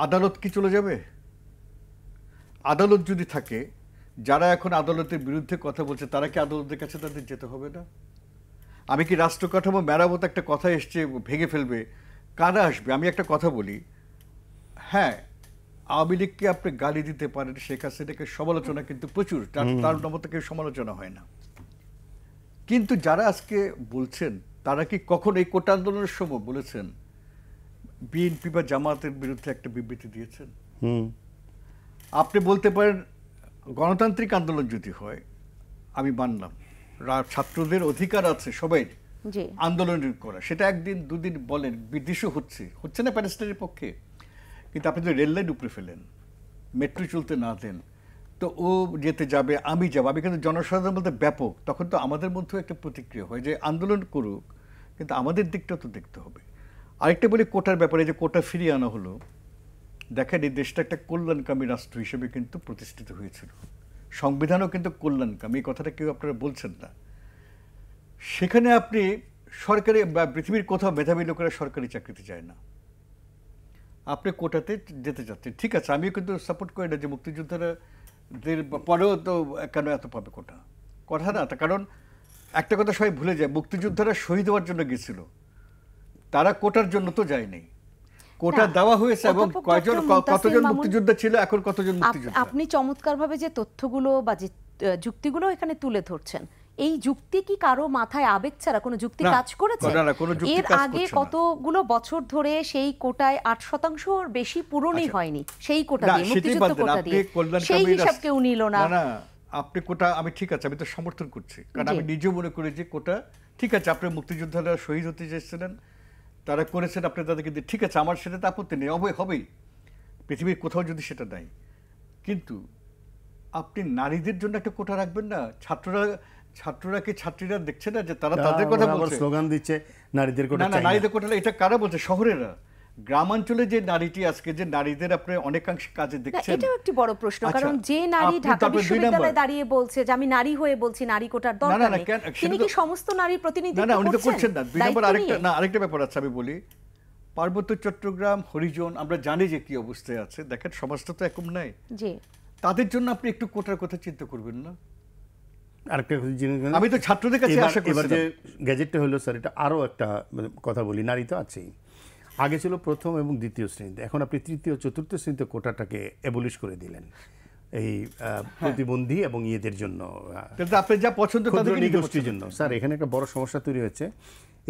আদালত কি চলে যাবে? আদালত যদি থাকে, যারা এখন আদালতের বিরুদ্ধে কথা বলছে তারা কি আদালতের কাছে তাদের যেতে হবে না? আমি কি রাষ্ট্র কাঠামো মেরামত একটা কথা এসছে ভেঙে ফেলবে, কারা আসবে? আমি একটা কথা বলি, হ্যাঁ আওয়ামী লীগকে আপনি গালি দিতে পারেন, শেখ হাসিনাকে সমালোচনা কিন্তু প্রচুর, তার মতো কেউ সমালোচনা হয় না, কিন্তু যারা আজকে বলছেন তারা কি কখন এই কোটা আন্দোলনের সময় বলেছেন বিএনপি বা জামাতের বিরুদ্ধে একটা বিবৃতি দিয়েছেন? আপনি বলতে পারেন গণতান্ত্রিক আন্দোলন যদি হয় আমি মানলাম, ছাত্রদের অধিকার আছে সবাই আন্দোলন করা, সেটা একদিন দুদিন বলেন, বিদ্বেষও হচ্ছে না প্যালেস্টাইনের পক্ষে, কিন্তু আপনি যদি রেল লাইন উপরে ফেলেন, মেট্রো চলতে না দেন, তো ও যেতে যাবে আমি যাব, আমি কিন্তু জনসাধারণ বলতে ব্যাপক, তখন তো আমাদের মধ্যেও একটা প্রতিক্রিয়া হয় যে আন্দোলন করুক, কিন্তু আমাদের দিকটা তো দেখতে হবে। আরেকটা বলি কোটার ব্যাপারে, যে কোটা ফিরিয়ে আনা হলো, দেখেন এই দেশটা একটা কল্যাণকামী রাষ্ট্র হিসেবে কিন্তু প্রতিষ্ঠিত হয়েছিল, সংবিধানও কিন্তু কল্যাণকামী, এই কথাটা কেউ আপনারা বলছেন না। সেখানে আপনি সরকারি বা পৃথিবীর কোথাও মেধাবী লোকেরা সরকারি চাকরিতে যায় না, আপনি কোটাতে যেতে চাচ্ছেন, ঠিক আছে, আমিও কিন্তু সাপোর্ট করি না যে মুক্তিযোদ্ধাদের পরেও তো কেন এত পাবে কোটা, কথা না, কারণ একটা কথা সবাই ভুলে যায়, মুক্তিযোদ্ধারা শহীদ হওয়ার জন্য গেছিল, তারা কোটার জন্য তো যায়নি, কোটা না, দেওয়া হয়েছে এবং অধ্যাপক কতজন ডক্টর মুনতাসির মামুন, মুক্তিযোদ্ধা ছিল, এখন কতজন মুক্তিযোদ্ধা। আপনি চমৎকারভাবে যে তথ্যগুলো বা যে যুক্তিগুলো এখানে তুলে ধরছেন, এই যুক্তি কি কারো মাথায় আবেগ ছাড়া কোনো যুক্তি না, কাজ করেছে? না, কোনো যুক্তি এর কাজ আগে করছে না। কতগুলো বছর ধরে সেই কোটায় 8% বেশি পূরণই আচ্ছা। হয়নি, সেই কোটা না, দিয়ে, সেটাই মুক্তিযুদ্ধ বাদ দেন, কোটা আপনি দিয়ে, কল্যাণকামী সেই হিসাব রাষ্ট্র- কেউ নিল না। না, আপনি কোটা, আমি ঠিক আছে, আমি তো সমর্থন করছি, কারণ জি। আমি নিজেও মনে করি যে কোটা ঠিক আছে, আপনার মুক্তিযোদ্ধারা শহীদ হতে চেয়েছিলেন, তারা করেছেন, আপনি তাদেরকে দিয়ে ঠিক আছে, আমার সেটাতে আপত্তি নেই, হবেই, পৃথিবীর কোথাও যদি সেটা নাই। কিন্তু আপনি নারীদের জন্য একটা কোটা রাখবেন না? ছাত্ররা কি, ছাত্রীরা দেখছে না যে তারা তাদের কথা আবার বলছে? স্লোগান দিচ্ছে নারীদের কোটা না, চাই না। নারীদের কোটা, এটা কারা বলছে? শহরেরা। গ্রামাঞ্চলে যে নারীটি আজকে, যে নারীদের আপনি অনেকাংশে কাজে না, দেখছেন। এটাও একটি বড় প্রশ্ন, আচ্ছা, কারণ যে নারী আপনি ঢাকা তারপরে দুই বিশ্ববিদ্যালয়ে নাম্বার। দাঁড়িয়ে বলছে যে আমি নারী হয়ে বলছি নারী কোটার না, দরকার না, নেই, কেন, তিনি সেটা কি তো- সমস্ত নারী না, প্রতিনিধিত্ব না, উনি তো করছেন না। দুই নম্বর দায়িত্ব নিয়ে? আরেকটা ব্যাপার আছে, আমি বলি, পার্বত্য চট্টগ্রাম, হরিজন, আমরা জানি যে কি অবস্থায় আছে। দেখেন, সমাজটা তো একম নাই। জি, তাদের জন্য আপনি একটু কোটার কথা চিন্তা করবেন না? আরেকটা জিনিস, আমি তো ছাত্রদের কাছে আশা এবার যে করছিলাম। গ্যাজেটটা হলো স্যার, এটা আরও একটা কথা বলি, নারী তো আছেই, আগে ছিল প্রথম এবং দ্বিতীয় শ্রেণীতে, এখন আপনি তৃতীয় চতুর্থ শ্রেণীতে কোটাটাকে অ্যাবলিশ করে দিলেন এই প্রতিবন্ধী এবং ইয়েদের জন্য, কিন্তু আপনি যা পছন্দ ক্ষুদ্র তাদেরকে নিতে নিগোষ্ঠীর পারছেন জন্য। স্যার, এখানে একটা বড় সমস্যা তৈরি হচ্ছে,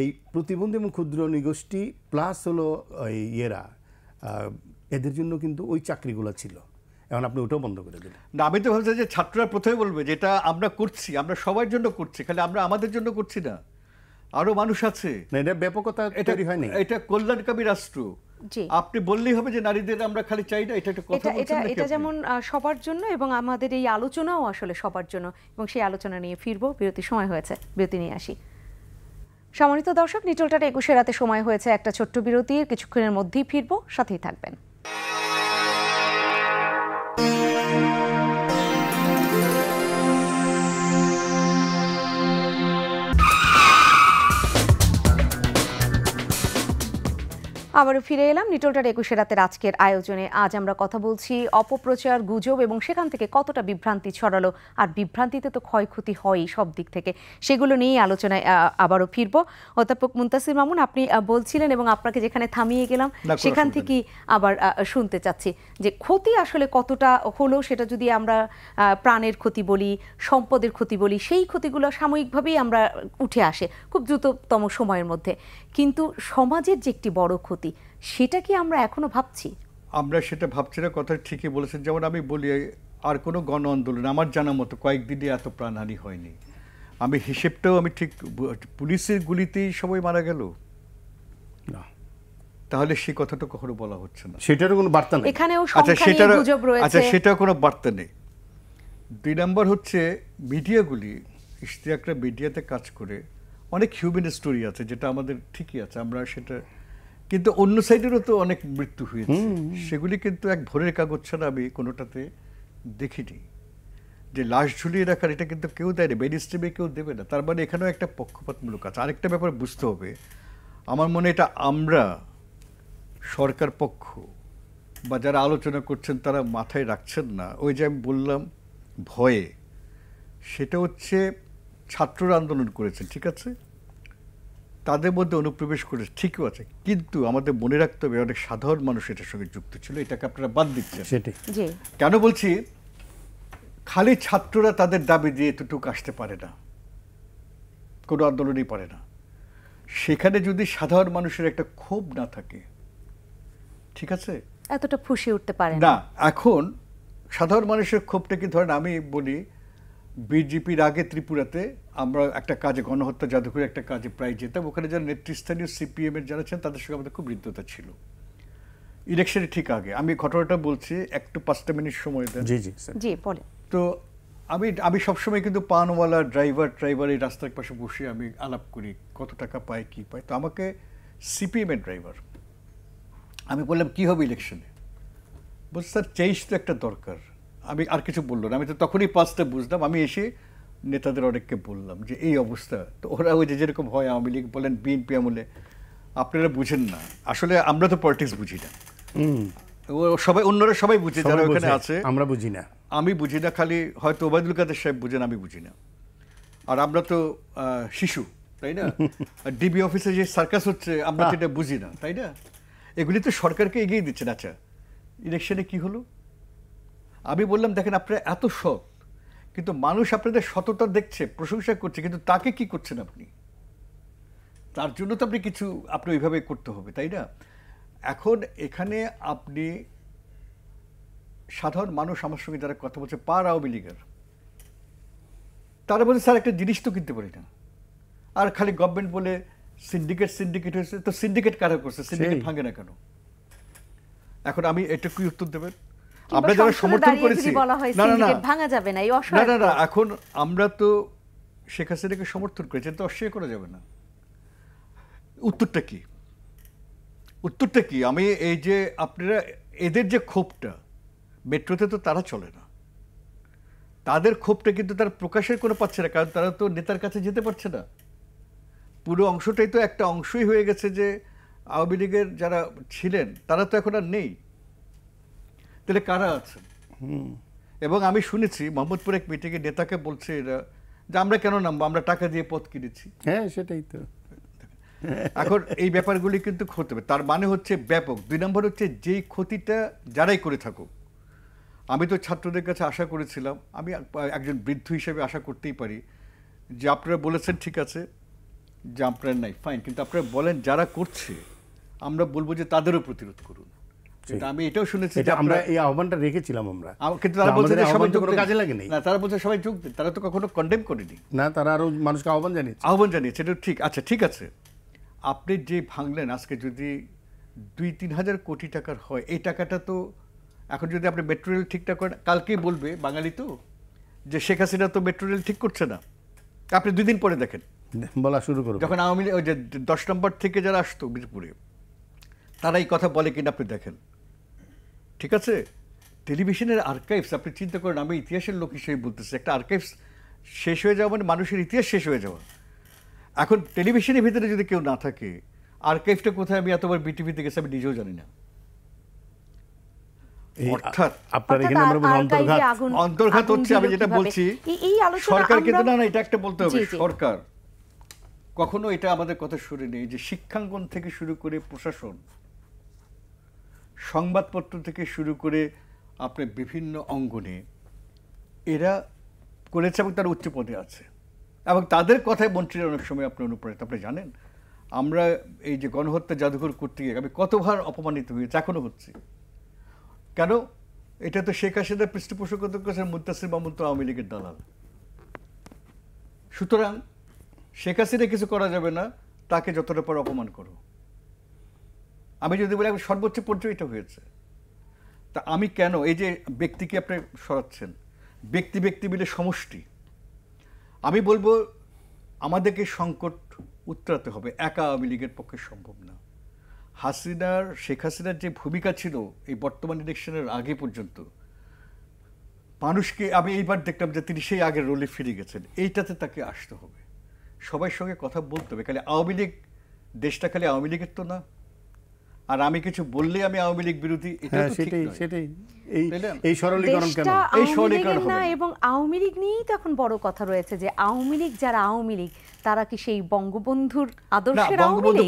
এই প্রতিবন্ধী এবং ক্ষুদ্র নিগোষ্ঠী প্লাস হলো এই ইয়েরা, এদের জন্য কিন্তু ওই চাকরিগুলো ছিল, এখন আপনি ওটাও বন্ধ করে দিলেন। না। আমি তো ভাবছি যে ছাত্ররা প্রথমে বলবে যেটা আমরা করছি, আমরা সবার জন্য করছি, খালি আমরা আমাদের জন্য করছি না, আরো মানুষ আছে। না, এটা ব্যাপকতা এটা তৈরি হয়নি। এটা কল্যাণকামী রাষ্ট্র। জি, আপনি বললেই হবে যে নারীদের আমরা খালি চাই না, এটা একটা কথা এটা বলছেন এটা নাকি এটা আপনি? যেমন সবার জন্য, এবং আমাদের এই আলোচনাও আসলে সবার জন্য, এবং সেই আলোচনা নিয়ে ফিরবো। বিরতির সময় হয়েছে, বিরতি নিয়ে আসি। সম্মানিত দর্শক, নিটলটার 21 রাতে সময় হয়েছে একটা ছোট্ট বিরতির, কিছুক্ষণের মধ্যেই ফিরবো, সাথেই থাকবেন। আবারও ফিরে এলাম নিটলটার 21 রাতের আজকের আয়োজনে। আজ আমরা কথা বলছি অপপ্রচার, গুজব এবং সেখান থেকে কতটা বিভ্রান্তি ছড়ালো, আর বিভ্রান্তিতে তো ক্ষয়ক্ষতি হয়ই সব দিক থেকে, সেগুলো নিয়েই আলোচনায় আবারও ফিরবো। অধ্যাপক মুনতাসির মামুন, আপনি বলছিলেন এবং আপনাকে যেখানে থামিয়ে গেলাম না, কোনো সেখান অসুবিধা থেকেই আবার শুনতে চাচ্ছি যে ক্ষতি আসলে কতটা হলো, সেটা যদি আমরা প্রাণের ক্ষতি বলি, সম্পদের ক্ষতি বলি, সেই ক্ষতিগুলো সাময়িকভাবেই আমরা উঠে আসে খুব দ্রুততম সময়ের মধ্যে, কিন্তু সমাজের যে একটি বড় ক্ষতি, সেটা কি আমরা এখনো ভাবছি? আমরা সেটা ভাবছি না, কথা ঠিকই বলেছেন। যেমন আমি বলি, আর কোনো গণ আন্দোলন আমার জানা মতো কয়েকদিনে এত প্রাণহানি হয়নি। আমি হিসেবটাও আমি ঠিক, পুলিশের গুলিতেই সবাই মারা গেল, না, তাহলে সেই কথাটা কখনো বলা হচ্ছে না। সেটারও কোনো বার্তা নেই। এখানেও আচ্ছা, সংখ্যা নিয়ে সেটার গুজব রয়েছে। সেটার কোনো বার্তা নেই। 2 নম্বর হচ্ছে মিডিয়াগুলি, ইশতিয়াকরা মিডিয়াতে কাজ করে, অনেক হিউম্যান স্টোরি আছে যেটা আমাদের ঠিকই আছে, আমরা সেটা, কিন্তু অন্য সাইডেরও তো অনেক মৃত্যু হয়েছে, সেগুলি কিন্তু এক ভোরের কাগজ ছাড়া আমি কোনোটাতে দেখিনি। যে লাশ ঝুলিয়ে রাখার, এটা কিন্তু কেউ দেয় না, মেইন স্ট্রিমে কেউ দেবে না। তার মানে এখানেও একটা পক্ষপাতমূলক আছে। আরেকটা ব্যাপার বুঝতে হবে, আমার মনে এটা আমরা সরকার পক্ষ বা যারা আলোচনা করছেন তারা মাথায় রাখছেন না। ওই যে আমি বললাম ভয়ে, সেটা হচ্ছে ছাত্ররা আন্দোলন করেছে, ঠিক আছে, তাদের মধ্যে অনুপ্রবেশ করেছে, ঠিকও আছে, কিন্তু আমাদের মনে রাখতে হবে অনেক সাধারণ মানুষ এটার সঙ্গে যুক্ত ছিল, এটাকে আপনারা বাদ দিচ্ছেন। সেটাই। জি, কেন বলছি, খালি ছাত্ররা তাদের দাবি দিয়ে এতটুকু আসতে পারে না, কোনো আন্দোলনই পারে না। সেখানে যদি সাধারণ মানুষের একটা ক্ষোভ না থাকে, ঠিক আছে, এতটা ফুঁসে উঠতে পারে না। এখন সাধারণ মানুষের ক্ষোভটা কি, ধরেন আমি বলি, বিজেপির আগে ত্রিপুরাতে আমরা একটা কাজে, গণহত্যা জাদুঘরে একটা কাজে প্রায় যেতাম, ওখানে যারা নেতৃস্থানীয় সিপিএম এর যারা ছিলেন তাদের সঙ্গে আমাদের খুব হৃদ্যতা ছিল। ইলেকশনের ঠিক আগে, আমি ঘটনাটা বলছি, একটু 5টা মিনিট সময় দেন। জি জি স্যার। জি, বলে। তো আমি সবসময় কিন্তু পানওয়ালা ড্রাইভার এই রাস্তার পাশে বসে আমি আলাপ করি, কত টাকা পায় কি পায়। তো আমাকে সিপিএম এর ড্রাইভার, আমি বললাম কি হবে ইলেকশনে, বলছি স্যার চেঞ্জ তো একটা দরকার। আমি আর কিছু বললো না, আমি তো তখনই 5টা বুঝলাম। আমি এসে নেতাদের অনেককে বললাম যে এই অবস্থা। তো ওরা ওই যে যেরকম হয়, আওয়ামী লীগ বলেন, বিএনপি আমলে, আপনারা বুঝেন না, আসলে আমরা তো পলিটিক্স বুঝি না, ও সবাই, অন্যরা সবাই বুঝে যারা সবাই ওখানে বোঝে, আছে, আমরা বুঝি না। আমি বুঝি না, খালি হয়তো ওবায়দুল কাদের সাহেব বুঝেন, আমি বুঝি না। আর আমরা তো শিশু, তাই না? ডিবি অফিসে যে সার্কাস হচ্ছে আমরা তো এটা বুঝি না, তাই না? এগুলি তো সরকারকে এগিয়ে দিচ্ছেন। আচ্ছা, ইলেকশনে কি হলো? আমি বললাম দেখেন আপনারা এত সৎ, কিন্তু মানুষ আপনাদের সততা দেখছে, প্রশংসা করছে, কিন্তু তাকে কি করছেন আপনি? তার জন্য তো আপনি ওইভাবে করতে হবে, তাই না? এখন এখানে আপনি সাধারণ মানুষ আমার সঙ্গে যারা কথা বলছে আওয়ামী লীগের, তারা বলছে স্যার একটা জিনিস তো কিনতে পারি না, আর খালি গভর্নমেন্ট বলে সিন্ডিকেট হয়েছে, তো সিন্ডিকেট কারা করছে? সিন্ডিকেট ভাঙে না কেন? এখন আমি এটা কি উত্তর দেবেন? আমরা যারা সমর্থন করেছি, ভাঙা যাবে না, না, এখন আমরা তো শেখ হাসিনাকে সমর্থন করেছি, তো অস্বীকার করা যাবে না। উত্তরটা কি? আমি এই যে আপনারা এদের যে ক্ষোভটা, মেট্রোতে তো তারা চলে না, তাদের ক্ষোভটা কিন্তু তারা প্রকাশের কোনো পাচ্ছে না, কারণ তারা তো নেতার কাছে যেতে পারছে না। পুরো অংশটাই তো একটা অংশই হয়ে গেছে যে আওয়ামী লীগের যারা ছিলেন তারা তো এখন আর নেই, তাহলে কারা আছেন? এবং আমি শুনেছি মোহাম্মদপুর এক মিটিংয়ে নেতাকে বলছে এরা যে আমরা কেন নামবো, আমরা টাকা দিয়ে পথ কিনেছি। হ্যাঁ, সেটাই তো। এখন এই ব্যাপারগুলি কিন্তু হতে হবে, তার মানে হচ্ছে ব্যাপক। 2 নম্বর হচ্ছে যেই ক্ষতিটা যারাই করে থাকুক, আমি তো ছাত্রদের কাছে আশা করেছিলাম, আমি একজন বৃদ্ধ হিসেবে আশা করতেই পারি যে আপনারা বলেছেন ঠিক আছে যে আপনারা নাই, ফাইন, কিন্তু আপনারা বলেন যারা করছে আমরা বলবো যে তাদেরও প্রতিরোধ করুন। কিন্তু আমি এটাও শুনেছি যে আমরা এই আহ্বানটা রেখেছিলাম আমরা, কিন্তু তারা বলছে যে সবাই কোনো কাজে লাগে নাই। না, তারা বলছে সবাই যোগ দেন, তারা তো কখনো কন্ডেম করেনি। না, তারা আরো মানুষকে আহ্বান জানিয়েছে। এটা ঠিক। আচ্ছা, ঠিক আছে, আপনি যে ভাঙলেন আজকে যদি 2-3 হাজার কোটি টাকার হয়, এই টাকাটা তো এখন যদি আপনি মেট্রো রেল ঠিকঠাক করেন, কালকেই বলবে বাঙালি তো যে শেখ হাসিনা তো মেট্রো রেল ঠিক করছে না। আপনি 2 দিন পরে দেখেন বলা শুরু করবে, যখন আওয়ামী লীগ ওই যে 10 নম্বর থেকে যারা আসতো মিরপুরে, তারা এই কথা বলে কিনা আপনি দেখেন। ঠিক আছে, টেলিভিশনের আর্কাইভস আপনি চিন্তা করেন, আমি ইতিহাসের লোক হিসেবে বলতেছি, একটা আর্কাইভস শেষ হয়ে যাওয়া মানে মানুষের ইতিহাস শেষ হয়ে যাওয়া। এখন টেলিভিশনের ভিতরে যদি কেউ না থাকে, আর্কাইভটা কোথায় আমি এতবার বিটিভিতে গেছি আমি নিজেও জানি না। অর্থাৎ আপনার এখানে আমরা অন্তর্ঘাত হচ্ছে। আমি যেটা বলছি, সরকার কিন্তু না, এটা একটা বলতে হবে, সরকার কখনো এটা আমাদের কথা শুনে নেই যে শিক্ষাঙ্গন থেকে শুরু করে প্রশাসন, সংবাদপত্র থেকে শুরু করে আপনার বিভিন্ন অঙ্গনে এরা করেছে এবং তারা উচ্চ পদে আছে, এবং তাদের কথায় মন্ত্রীরা অনেক সময় আপনি অনুপ্রাণিত। আপনি জানেন আমরা এই যে গণহত্যা জাদুঘর করতে গিয়ে আমি কতবার অপমানিত হয়েছে, এখনো হচ্ছে। কেন? এটা তো শেখ হাসিনার পৃষ্ঠপোষকতা করেছেন মুত্তাসির মামুন, তো আওয়ামী লীগের দালাল। সুতরাং শেখ হাসিনা কিছু করা যাবে না, তাকে যতটা পারো অপমান করো। আমি যদি বলি সর্বোচ্চ পর্যায়ে এটা হয়েছে, তা আমি কেন এই যে ব্যক্তিকে আপনি সরাচ্ছেন, ব্যক্তি মিলে সমষ্টি। আমি বলবো আমাদেরকে সংকট উতরাতে হবে, একা আওয়ামী লীগের পক্ষে সম্ভব না। শেখ হাসিনার যে ভূমিকা ছিল এই বর্তমান ইলেকশনের আগে পর্যন্ত, মানুষকে আমি এইবার দেখলাম যে তিনি সেই আগের রোলে ফিরে গেছেন। এইটাতে তাকে আসতে হবে, সবার সঙ্গে কথা বলতে হবে। খালি আওয়ামী লীগ, দেশটা খালি আওয়ামী লীগের তো না, আর আমি কিছু বললেই আমি আওয়ামী লীগ বিরোধী, এটা তো ঠিক নয়। সেটাই এই সরলীকরণ কেন? এই সরলীকরণ না, এবং আওয়ামী লীগ নিয়েই তো এখন বড় কথা রয়েছে যে আওয়ামী লীগ যারা আওয়ামী লীগ তারা কি সেই বঙ্গবন্ধুর আদর্শের আওয়ামী লীগ?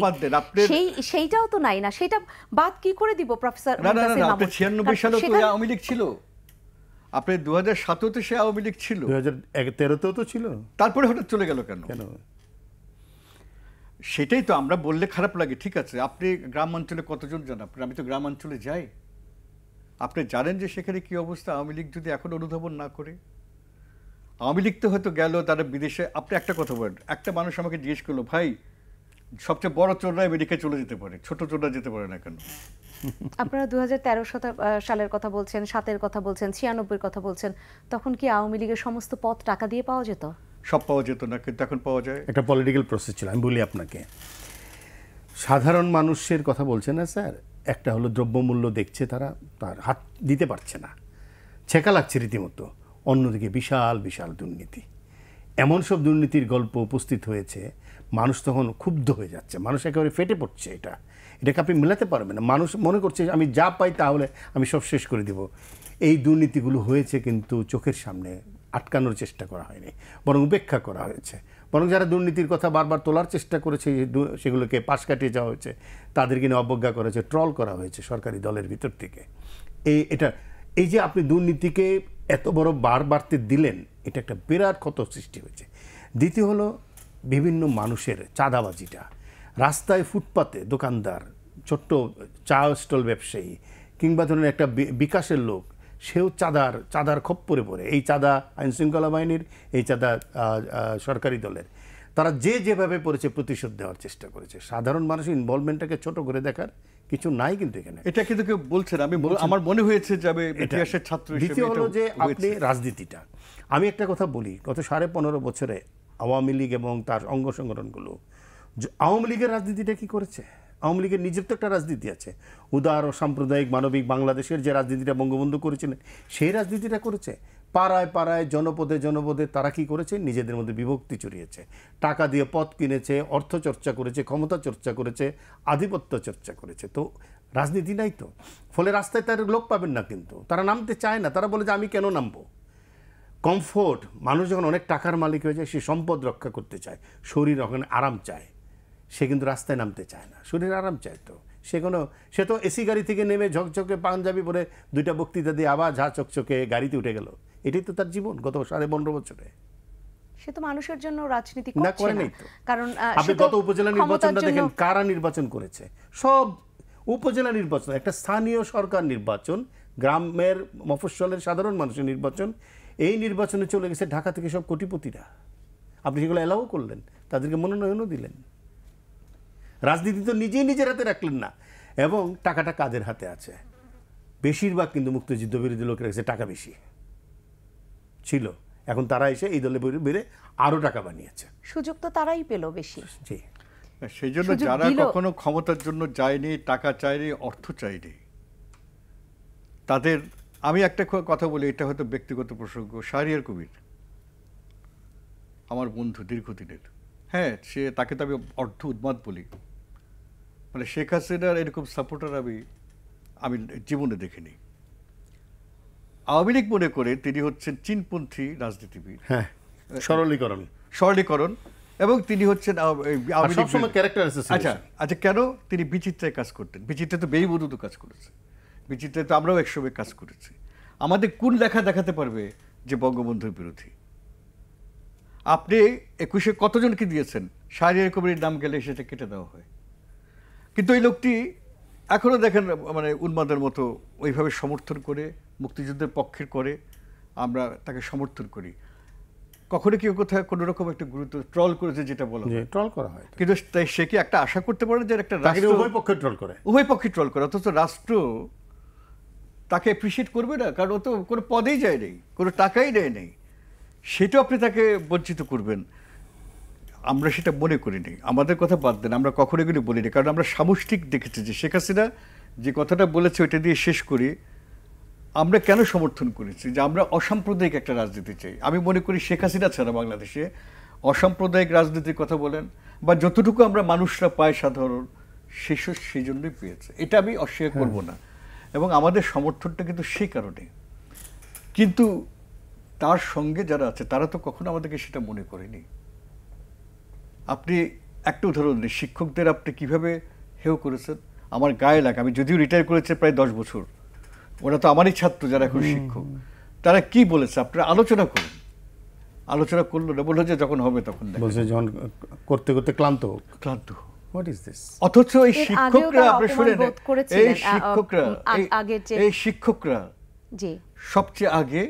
সেইটাও তো নাই না, সেটা বাদ কি করে দিব প্রফেসর? না, 96 সালে তো আওয়ামী লীগ ছিল, আপনি 2007-তে সে আওয়ামী লীগ ছিল, 2013-তেও তো ছিল, তারপরে হঠাৎ চলে গেল কেন? সেটাই তো আমরা বললে খারাপ লাগে। ঠিক আছে, আপনি গ্রাম অঞ্চলে কতজন যান? আমি তো গ্রাম অঞ্চলে যাই, আপনি জানেন যে সেখানে কি অবস্থা। আওয়ামী লীগ যদি এখন অনুধাবন না করে, আওয়ামী লীগ তো হয়তো গেল তারা বিদেশে। আপনি একটা কথা বলেন, একটা মানুষ আমাকে জিজ্ঞেস করলো, ভাই সবচেয়ে বড় চোররা আমেরিকা চলে যেতে পারে, ছোট চোররা যেতে পারে না কেন? আপনারা 2013 সালের কথা বলছেন, 7-এর কথা বলছেন, 96-এর কথা বলছেন, তখন কি আওয়ামী লীগের সমস্ত পদ টাকা দিয়ে পাওয়া যেত? সব পাওয়া যেত না, কিন্তু এখন পাওয়া যায়। একটা পলিটিক্যাল প্রসেস ছিল। আমি বলি আপনাকে, সাধারণ মানুষের কথা বলছেন না স্যার, একটা হলো দ্রব্যমূল্য দেখছে, তারা তার হাত দিতে পারছে না, ছেঁকা লাগছে রীতিমতো। অন্যদিকে বিশাল বিশাল দুর্নীতি, এমন সব দুর্নীতির গল্প উপস্থিত হয়েছে, মানুষ তখন ক্ষুব্ধ হয়ে যাচ্ছে, মানুষ একেবারে ফেটে পড়ছে। এটাকে আপনি মেলাতে পারবেন না। মানুষ মনে করছে আমি যা পাই তাহলে আমি সব শেষ করে দিব। এই দুর্নীতিগুলো হয়েছে কিন্তু চোখের সামনে, আটকানোর চেষ্টা করা হয়নি, বরং উপেক্ষা করা হয়েছে। বরং যারা দুর্নীতির কথা বারবার তোলার চেষ্টা করেছে, সেগুলোকে পাশ কাটিয়ে যাওয়া হয়েছে, তাদেরকে নিয়ে অবজ্ঞা করা হয়েছে, ট্রল করা হয়েছে সরকারি দলের ভিতর থেকে। এই যে আপনি দুর্নীতিকে এত বড় বাড়তে দিলেন, এটা একটা বিরাট ক্ষত সৃষ্টি হয়েছে। দ্বিতীয় হলো বিভিন্ন মানুষের চাঁদাবাজিটা, রাস্তায় ফুটপাতে দোকানদার, ছোট্ট চা স্টল ব্যবসায়ী কিংবা ধরুন একটা বিকাশের লোক, সেও চাঁদার খপ্পরে পড়ে। এই চাঁদা আইনশৃঙ্খলা বাহিনীর, এই চাঁদা সরকারি দলের। তারা যেভাবে পড়েছে প্রতিশোধ দেওয়ার চেষ্টা করেছে। সাধারণ মানুষের ইনভলভমেন্টটাকে ছোট করে দেখার কিছু নাই কিন্তু এখানে। এটা কিন্তু কেউ বলছেন, আমার মনে হয়েছে যে আমি ইতিহাসের ছাত্র হিসেবে। দ্বিতীয় হলো যে আপনি রাজনীতিটা, আমি একটা কথা বলি, গত 15.5 বছরে আওয়ামী লীগ এবং তার অঙ্গ সংগঠনগুলো, আওয়ামী লীগের রাজনীতিটা কি করেছে? আওয়ামী লীগের নিজের তো একটা রাজনীতি আছে, উদার ও সাম্প্রদায়িক মানবিক বাংলাদেশের যে রাজনীতিটা বঙ্গবন্ধু করেছিলেন, সেই রাজনীতিটা করেছে। পাড়ায় পাড়ায়, জনপদে জনপদে তারা কি করেছে? নিজেদের মধ্যে বিভক্তি চড়িয়েছে, টাকা দিয়ে পদ কিনেছে, অর্থ চর্চা করেছে, ক্ষমতা চর্চা করেছে, আধিপত্য চর্চা করেছে। তো রাজনীতি নাই তো, ফলে রাস্তায় তার লোক পাবেন না, কিন্তু তারা নামতে চায় না। তারা বলে যে আমি কেন নামবো? কমফোর্ট, মানুষ যখন অনেক টাকার মালিক হয়ে যায়, সে সম্পদ রক্ষা করতে চায়, শরীর ওখানে আরাম চায়, সে কিন্তু রাস্তায় নামতে চায় না, শরীর আরাম চায়। তো সে তো এসি গাড়ি থেকে নেমে ঝকঝকে পাঞ্জাবি পরে 2টা বক্তৃতা দিয়ে আবার ঝা চকচকে গাড়িতে উঠে গেল। এটাই তো তার জীবন গত 15.5 বছরে। সে তো মানুষের জন্য রাজনীতি না করে নাই তো। কারণ আপনি গত উপজেলা নির্বাচনটা দেখেন, কারা নির্বাচন করেছে? সব উপজেলা নির্বাচন, একটা স্থানীয় সরকার নির্বাচন, গ্রামের মফস্বলের সাধারণ মানুষের নির্বাচন। এই নির্বাচনে চলে গেছে ঢাকা থেকে সব কোটিপতিরা। আপনি সেগুলো এলাও করলেন, তাদেরকে মনোনয়নও দিলেন। রাজনীতি তো নিজের হাতে রাখলেন না। এবং টাকাটা কাদের হাতে আছে? বেশিরভাগ কিন্তু মুক্তিযুদ্ধ বিরোধী লোকের কাছে টাকা বেশি ছিল। এখন তারা এসে এই দলে বেড়ে আরো টাকা বানিয়েছে। সুযোগ তো তারাই পেল বেশি। জি, সেই জন্য যারা কখনো ক্ষমতার জন্য যায়নি, টাকা চায়নি, অর্থ চায়নি, তাদের আমি একটা কথা বলি, এটা হয়তো ব্যক্তিগত প্রসঙ্গ। শাহরিয়ার কবির আমার বন্ধু দীর্ঘদিনের, হ্যাঁ, তাকে তো আমি অর্ধ উন্মাদ বলি। মানে শেখ হাসিনার এরকম সাপোর্টার আমি জীবনে দেখিনি। আওয়ামী লীগ মনে করে তিনি হচ্ছেন চীনপন্থী রাজনীতিবিদ, হ্যাঁ, সরলীকরণ, এবং তিনি হচ্ছেন আচ্ছা, কেন তিনি বিচিত্রায় কাজ করতেন? বিচিত্রায় তো বেইবুদু কাজ করেছে, বিচিত্রায় তো আমরাও একসময় কাজ করেছি। আমাদের কোন লেখা দেখাতে পারবে যে বঙ্গবন্ধুর বিরোধী? আপনি 21-এ কতজনকে দিয়েছেন? শাহরিয়ার কবিরের নাম গেলে সেটা কেটে দেওয়া হয়। কিন্তু এই লোকটি এখনো দেখেন মানে উন্মাদের মতো ওইভাবে সমর্থন করে, মুক্তিযুদ্ধের পক্ষের করে, আমরা তাকে সমর্থন করি। কখনো কেউ কোথাও কোনো রকম একটা গুরুত্ব ট্রল করেছে, যেটা বলা হয় ট্রল করা হয়, কিন্তু সে কি একটা আশা করতে পারে যে একটা রাষ্ট্র উভয় পক্ষে ট্রল করে? অথচ রাষ্ট্র তাকে অ্যাপ্রিসিয়েট করবে না, কারণ ও তো কোনো পদেই যায় নেই, কোনো টাকাই নেয় নেই, সেটাও আপনি তাকে বঞ্চিত করবেন। আমরা সেটা মনে করিনি। আমাদের কথা বাদ দেন, আমরা কখনো এগুলি বলিনি, কারণ আমরা সামষ্টিক দেখেছি যে শেখ হাসিনা যে কথাটা বলেছে ওইটা দিয়ে শেষ করি। আমরা কেন সমর্থন করেছি? যে আমরা অসাম্প্রদায়িক একটা রাজনীতি চাই। আমি মনে করি শেখ হাসিনা ছাড়া বাংলাদেশে অসাম্প্রদায়িক রাজনীতির কথা বলেন বা যতটুকু আমরা মানুষরা পাই সাধারণ, সেই জন্যই পেয়েছে, এটা আমি অস্বীকার করব না। এবং আমাদের সমর্থনটা কিন্তু সেই কারণে। কিন্তু তার সঙ্গে যারা আছে তারা তো কখনো আমাদেরকে সেটা মনে করেনি। আপনি একটা উদাহরণ দিন, শিক্ষকদের আপনি কিভাবে হেয় করেছেন। আমার গায়ে লাগে, আমি যদিও রিটায়ার করেছি প্রায় 10 বছর, ওরা তো আমারই ছাত্র যারা এখন শিক্ষক। তারা কি বলেছে আপনারা আলোচনা করুন। আলোচনা করলো না, বললো যে যখন হবে তখন বলছে, যখন করতে করতে ক্লান্ত। What is this? অথচ এই শিক্ষকরা, আপনি শুনেন, এই শিক্ষকরা সবচেয়ে আগে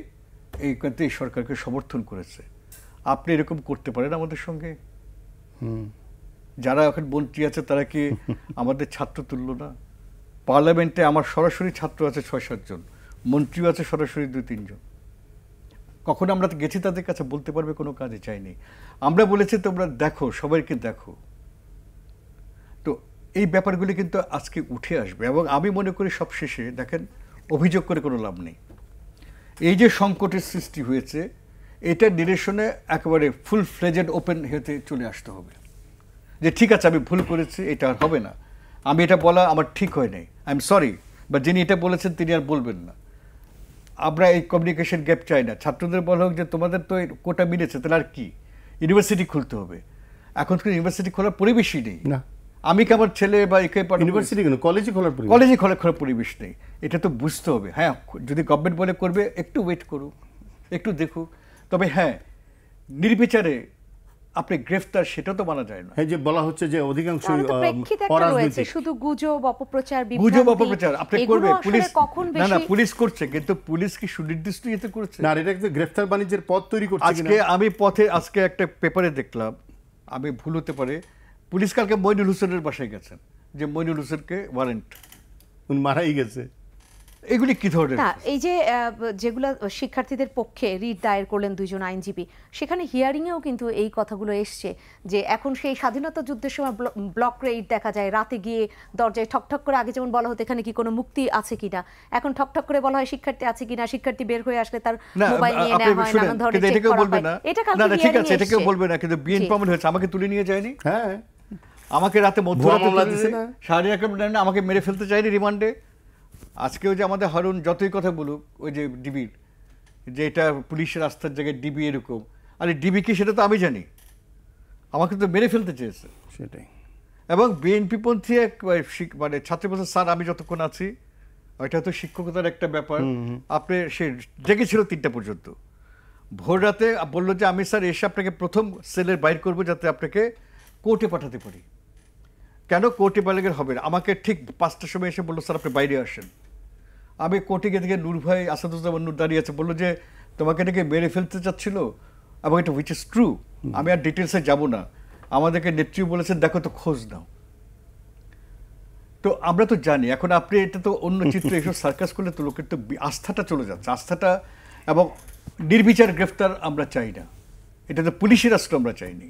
এই সরকারকে সমর্থন করেছে। আপনি এরকম করতে পারেন আমাদের সঙ্গে? যারা এখন মন্ত্রী আছে তারা কি আমাদের ছাত্র তুল্য না? পার্লামেন্টে আমার সরাসরি ছাত্র আছে 6-7 জন, মন্ত্রীও আছে সরাসরি 2-3 জন। কখনো আমরা গেছি তাদের কাছে, বলতে পারবে কোনো কাজে চাইনি। আমরা বলেছি তোমরা দেখো, সবাইকে দেখো। তো এই ব্যাপারগুলি কিন্তু আজকে উঠে আসবে। এবং আমি মনে করি সবশেষে দেখেন, অভিযোগ করে কোনো লাভ নেই। এই যে সংকটের সৃষ্টি হয়েছে, এটা ডিরেকশনে একেবারে ফুল ফ্লেজেড ওপেন হতে চলে আসতে হবে যে ঠিক আছে, আমি ভুল করেছি, এটা আর হবে না, আমি এটা বলা আমার ঠিক হয় নাই, আই এম সরি, বা যিনি এটা বলেছেন তিনি আর বলবেন না। আমরা এই কমিউনিকেশন গ্যাপ চাই না। ছাত্রদের বলা হোক যে তোমাদের তো কোটা মিলেছে, তাহলে আর কি, ইউনিভার্সিটি খুলতে হবে। এখন তো ইউনিভার্সিটি খোলার পরিবেশই নেই। না, আমি কি আমার ছেলে বা একে ইউনিভার্সিটি কেন, কলেজে খোলার পরিবেশ নেই, এটা তো বুঝতে হবে। হ্যাঁ, যদি গভর্নমেন্ট বলে করবে, একটু ওয়েট করুক, একটু দেখুক। তবে হ্যাঁ, নির্বিচারে আপনি গ্রেফতার, সেটা তো মানা যায় না। হ্যাঁ, যে বলা হচ্ছে যে অধিকাংশ রয়েছে শুধু গুজব, অপপ্রচার, অপপ্রচার আপনি করবে, পুলিশ না না পুলিশ করছে, কিন্তু পুলিশ কি সুনির্দিষ্ট ইয়েতে করছে না, এটা একটা গ্রেফতার বাণিজ্যের পথ তৈরি করছে। আজকে একটা পেপারে দেখলাম, আমি ভুল হতে পারে, পুলিশ কালকে মইনুল হোসেনের বাসায় গেছেন, যে মইনুল হোসেনকে ওয়ারেন্ট, উনি মারাই গেছে। এগুলি কি ধরনের? না, এই যে যেগুলো শিক্ষার্থীদের পক্ষে রিট দায়ের করলেন দুইজন আইনজীবী, সেখানে হিয়ারিং এও কিন্তু এই কথাগুলো এসছে যে এখন সেই স্বাধীনতা যুদ্ধের সময় ব্লক রেইড দেখা যায়, রাতে গিয়ে দরজায় ঠকঠক করে, আগে যেমন বলা হতো এখানে কি কোনো মুক্তি আছে কিনা, এখন ঠকঠক করে বলা হয় শিক্ষার্থী আছে কিনা, শিক্ষার্থী বের হয়ে আসলে তার মোবাইল নিয়ে নেওয়া হয়, নানান ধরনের চেক করা হয়। এটা কালকে ঠিক আছে, এটা কেউ বলবে না, কিন্তু বিএনপি আমল হয়েছে, আমাকে তুলে নিয়ে যায়নি। হ্যাঁ, আমাকে রাতে মধ্যরাতে শারীরিক আক্রমণ, আমাকে মেরে ফেলতে চায়নি রিমান্ডে। আজকেও যে আমাদের হারুন যতই কথা বলুক, ওই যে ডিবির, যে এটা পুলিশের রাস্তার জায়গায় ডিবি এরকম, আরে ডিবি কি সেটা তো আমি জানি, আমাকে তো মেরে ফেলতে চেয়েছে। সেটাই। এবং বিএনপিপন্থী এক মানে ছাত্র বলছে, স্যার আমি যতক্ষণ আছি, ওইটা তো শিক্ষকতার একটা ব্যাপার, আপনি সে জেগেছিল 3টা পর্যন্ত, ভোর রাতে বললো যে আমি স্যার এসে আপনাকে প্রথম সেলের বাইর করবো যাতে আপনাকে কোর্টে পাঠাতে পারি। কেন কোর্টে পাঠালে হবে না, আমাকে ঠিক 5টার সময় এসে বললো স্যার আপনি বাইরে আসেন। আমি কোর্টে গিয়ে দেখে নূর ভাই, আসাদুজ্জামান নূর দাঁড়িয়ে আছে, বললো যে তোমাকে নাকি মেরে ফেলতে চাচ্ছিল, এবং এটা হুইচ ইজ ট্রু। আমি আর ডিটেলসে যাব না, আমাদেরকে নেত্রী বলেছেন দেখো তো খোঁজ নাও। তো আমরা তো জানি, এখন আপনি এটা তো অন্য চিত্র, এইসব সার্কাস করলে তো লোকের তো আস্থাটা চলে যাচ্ছে, আস্থাটা। এবং নির্বিচার গ্রেফতার আমরা চাই না, এটা তো পুলিশের রাষ্ট্র আমরা চাইনি।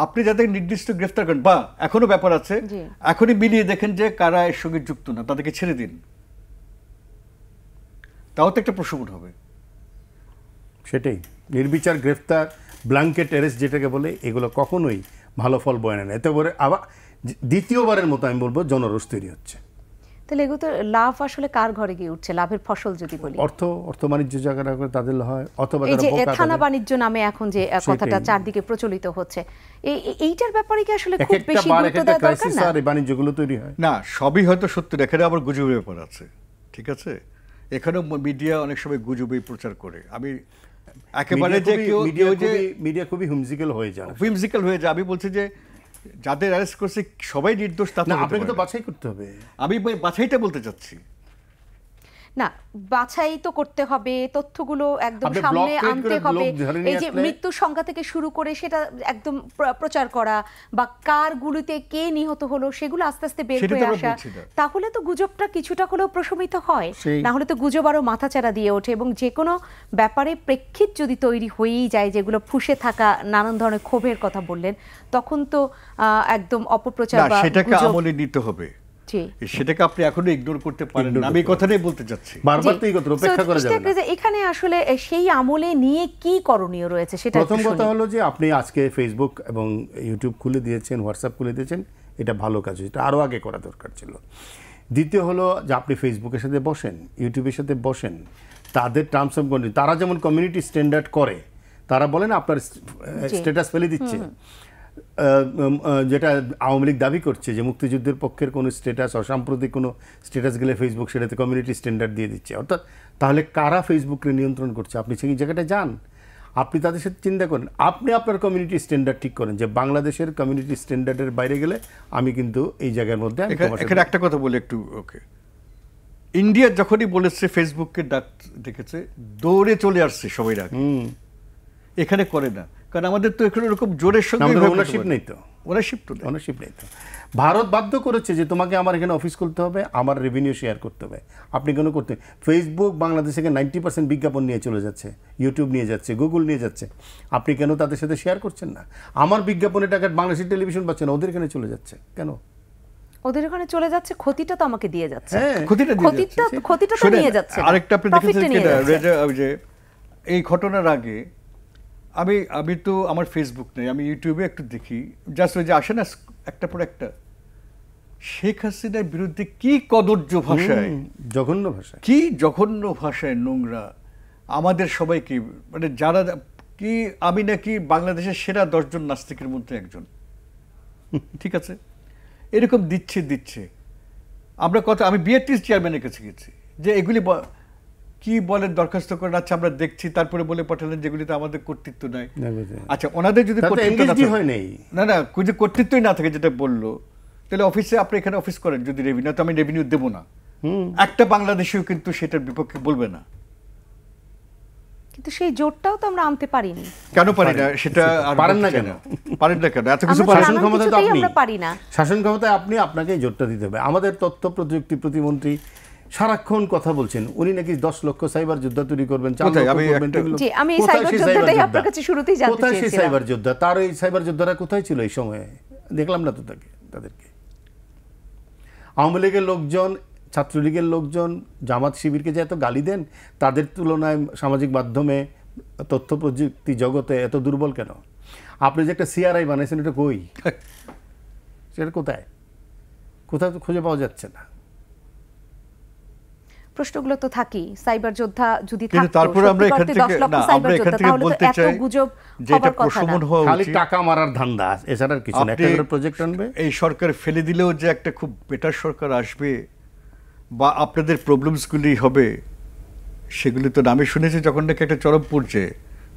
আপনি যাদের নির্দিষ্ট গ্রেফতার করেন, বা এখনো ব্যাপার আছে, এখনই মিলিয়ে দেখেন যে কারা এর সঙ্গে যুক্ত না, তাদেরকে ছেড়ে দিন, তাও তো একটা প্রশ্ন হবে। সেটাই, নির্বিচার গ্রেফতার, ব্ল্যাঙ্কেট অ্যারেস্ট যেটাকে বলে, এগুলো কখনোই ভালো ফল বয় না। এতে করে আবার দ্বিতীয়বারের মতো আমি বলবো জনরোষ তৈরি হচ্ছে। তাহলে এগুলো তো লাভ আসলে কার ঘরে গিয়ে উঠছে, লাভের ফসল যদি বলি, অর্থ বাণিজ্য জায়গাটা করে তাদের হয়, অথবা এই যে থানা বাণিজ্য নামে এখন যে কথাটা চারদিকে প্রচলিত হচ্ছে, এইটার ব্যাপারে কি আসলে খুব বেশি গুরুত্ব দেওয়া দরকার না? এই বাণিজ্যগুলো তৈরি হয় না, সবই হয়তো সত্য, এখানে আবার গুজবের ব্যাপার আছে, ঠিক আছে? এখানেও মিডিয়া অনেক সময় গুজবই প্রচার করে। আমি একেবারে যে মিডিয়া খুবই হুমজিক্যাল হয়ে যায়, আমি বলছি যে যাদের অ্যারেস্ট করছে সবাই নির্দোষ, তা আপনাকে তো বাছাই করতে হবে। আমি বাছাইটা বলতে চাচ্ছি না, বাছাই তো করতে হবে, তথ্যগুলো একদম সামনে আনতে হবে। এই যে মৃত্যুর সংখ্যা থেকে শুরু করে সেটা একদম প্রচার করা, বা কার গুলিতে কে নিহত হলো সেগুলো আস্তে আস্তে বের হয়ে আসা, তাহলে তো গুজবটা কিছুটা হলেও প্রশমিত হয়। না হলে তো গুজব আরো মাথাচাড়া দিয়ে ওঠে। এবং যে কোনো ব্যাপারে প্রেক্ষিত যদি তৈরি হয়েই যায়, যেগুলো ফুঁসে থাকা নানান ধরনের ক্ষোভের কথা বললেন, তখন তো একদম অপপ্রচার বা সেটাকে আমলে নিতে হবে, সেটাকে আপনি এখনো ইগনোর করতে পারেন না। আমি কথাটাই বলতে চাচ্ছি, বারবার তো এই কথা উপেক্ষা করা যাবে না। এখানে আসলে সেই আমলে নিয়ে কি করণীয় রয়েছে সেটা প্রথম কথা হলো যে আপনি আজকে ফেসবুক এবং ইউটিউব খুলে দিয়েছেন, হোয়াটসঅ্যাপ খুলে দিয়েছেন, এটা ভালো কাজ, এটা আরো আগে করা দরকার ছিল। দ্বিতীয় হলো যে আপনি ফেসবুকের সাথে বসেন, ইউটিউবের সাথে বসেন, তাদের টার্মস অফ কন্ডিশন, তারা যেমন কমিউনিটি স্ট্যান্ডার্ড করে, তারা বলেন আপনার স্ট্যাটাস ফেলে দিচ্ছে, যেটা আওয়ামী লীগ দাবি করছে যে মুক্তিযুদ্ধের পক্ষের কোনো স্ট্যাটাস, অসাম্প্রতিক কোনো স্ট্যাটাস গেলে ফেসবুক সেটাতে কমিউনিটি স্ট্যান্ডার্ড দিয়ে দিচ্ছে। অর্থাৎ তাহলে কারা ফেসবুককে নিয়ন্ত্রণ করছে? আপনি সেই জায়গাটা যান, আপনি তাদের সাথে চিন্তা করেন, আপনি আপনার কমিউনিটি স্ট্যান্ডার্ড ঠিক করেন যে বাংলাদেশের কমিউনিটি স্ট্যান্ডার্ডের বাইরে গেলে আমি কিন্তু এই জায়গার মধ্যে। এখানে একটা কথা বলি একটু, ওকে, ইন্ডিয়া যখনই বলেছে ফেসবুককে ডাক দেখেছে, দৌড়ে চলে আসছে সবাই ডাক, এখানে করে না, কারণ আমাদের তো এখানে এরকম জোরের সঙ্গে ওনারশিপ নেই তো, ওনারশিপ নেই তো। ভারত বাধ্য করেছে যে তোমাকে আমার এখানে অফিস খুলতে হবে, আমার রেভিনিউ শেয়ার করতে হবে, আপনি কেন করতে? ফেসবুক বাংলাদেশ থেকে 90% বিজ্ঞাপন নিয়ে চলে যাচ্ছে, ইউটিউব নিয়ে যাচ্ছে, গুগল নিয়ে যাচ্ছে, আপনি কেন তাদের সাথে শেয়ার করছেন না? আমার বিজ্ঞাপনের টাকা বাংলাদেশের টেলিভিশন পাচ্ছে না, ওদের এখানে চলে যাচ্ছে কেন? ওদের ওখানে চলে যাচ্ছে, ক্ষতিটা তো আমাকে দিয়ে যাচ্ছে, ক্ষতিটা তো নিয়ে যাচ্ছে। আরেকটা আপনি দেখেছেন যে এই ঘটনার আগে আমি তো আমার ফেসবুক নেই, আমি ইউটিউবে একটু দেখি, জাস্ট ওই যে আসে না একটা পর একটা, শেখ হাসিনার বিরুদ্ধে কি কদর্য ভাষায়, জঘন্য ভাষায়, কি জঘন্য ভাষায়, নোংরা, আমাদের সবাইকে, মানে যারা কি, আমি নাকি বাংলাদেশের সেরা 10 জন নাস্তিকের মধ্যে একজন, ঠিক আছে, এরকম দিচ্ছে। আমরা কথা, আমি বিআরটিসি চেয়ারম্যানের কাছে গেছি যে এগুলি কি বলেন, দরখাস্ত করেন, আচ্ছা আমরা দেখছি, তারপরে বলে পাঠালেন যেগুলিতে আমাদের কর্তৃত্ব নাই। আচ্ছা ওনাদের যদি না যদি কর্তৃত্বই না থাকে, যেটা বললো, তাহলে অফিসে আপনি এখানে অফিস করেন যদি রেভিনিউ, তো আমি রেভিনিউ দেবো না, একটা বাংলাদেশিও কিন্তু সেটার বিপক্ষে বলবে না। কিন্তু সেই জোটটাও তো আমরা আনতে পারিনি। কেন পারি না? সেটা পারেন না কেন? এত কিছু শাসন ক্ষমতা তো আপনি, আমরা পারি না। শাসন ক্ষমতায় আপনি, আপনাকেই জোটটা দিতে হবে। আমাদের তথ্য প্রযুক্তি প্রতিমন্ত্রী সারাক্ষণ কথা বলছেন, উনি নাকি 10 লক্ষ সাইবার যোদ্ধা তৈরি করবেন, 4 লক্ষ করবেন। জি, আমি এই সাইবার যোদ্ধাটাই আপনার কাছে শুরুতেই জানতে চেয়েছিলাম। কোথায় সেই সাইবার যোদ্ধা? তার এই সাইবার যোদ্ধারা কোথায় ছিল এই সময়ে? দেখলাম না তো তাদেরকে। আওয়ামী লীগের লোকজন, ছাত্রলীগের লোকজন জামাত শিবিরকে যে এত গালি দেন, তাদের তুলনায় সামাজিক মাধ্যমে, তথ্য প্রযুক্তি জগতে এত দুর্বল কেন? আপনি যে একটা সিআরআই বানাইছেন, এটা কই? সেটা কোথায় তো খুঁজে পাওয়া যাচ্ছে না। প্রশ্নগুলো তো থাকেই। সাইবার যোদ্ধা যদি থাকতো, তারপরে আমরা এখান থেকে বলতে চাই যে এটা প্রশমন হওয়া উচিত। খালি টাকা মারার ধান্দা, এছাড়া কিছু না। একটা করে প্রজেক্ট আনবে, এই সরকার ফেলে দিলেও যে একটা খুব বেটার সরকার আসবে বা আপনাদের প্রবলেমসগুলি হবে, সেগুলি তো আমি শুনেছি যখন নাকি একটা চরম পর্যায়ে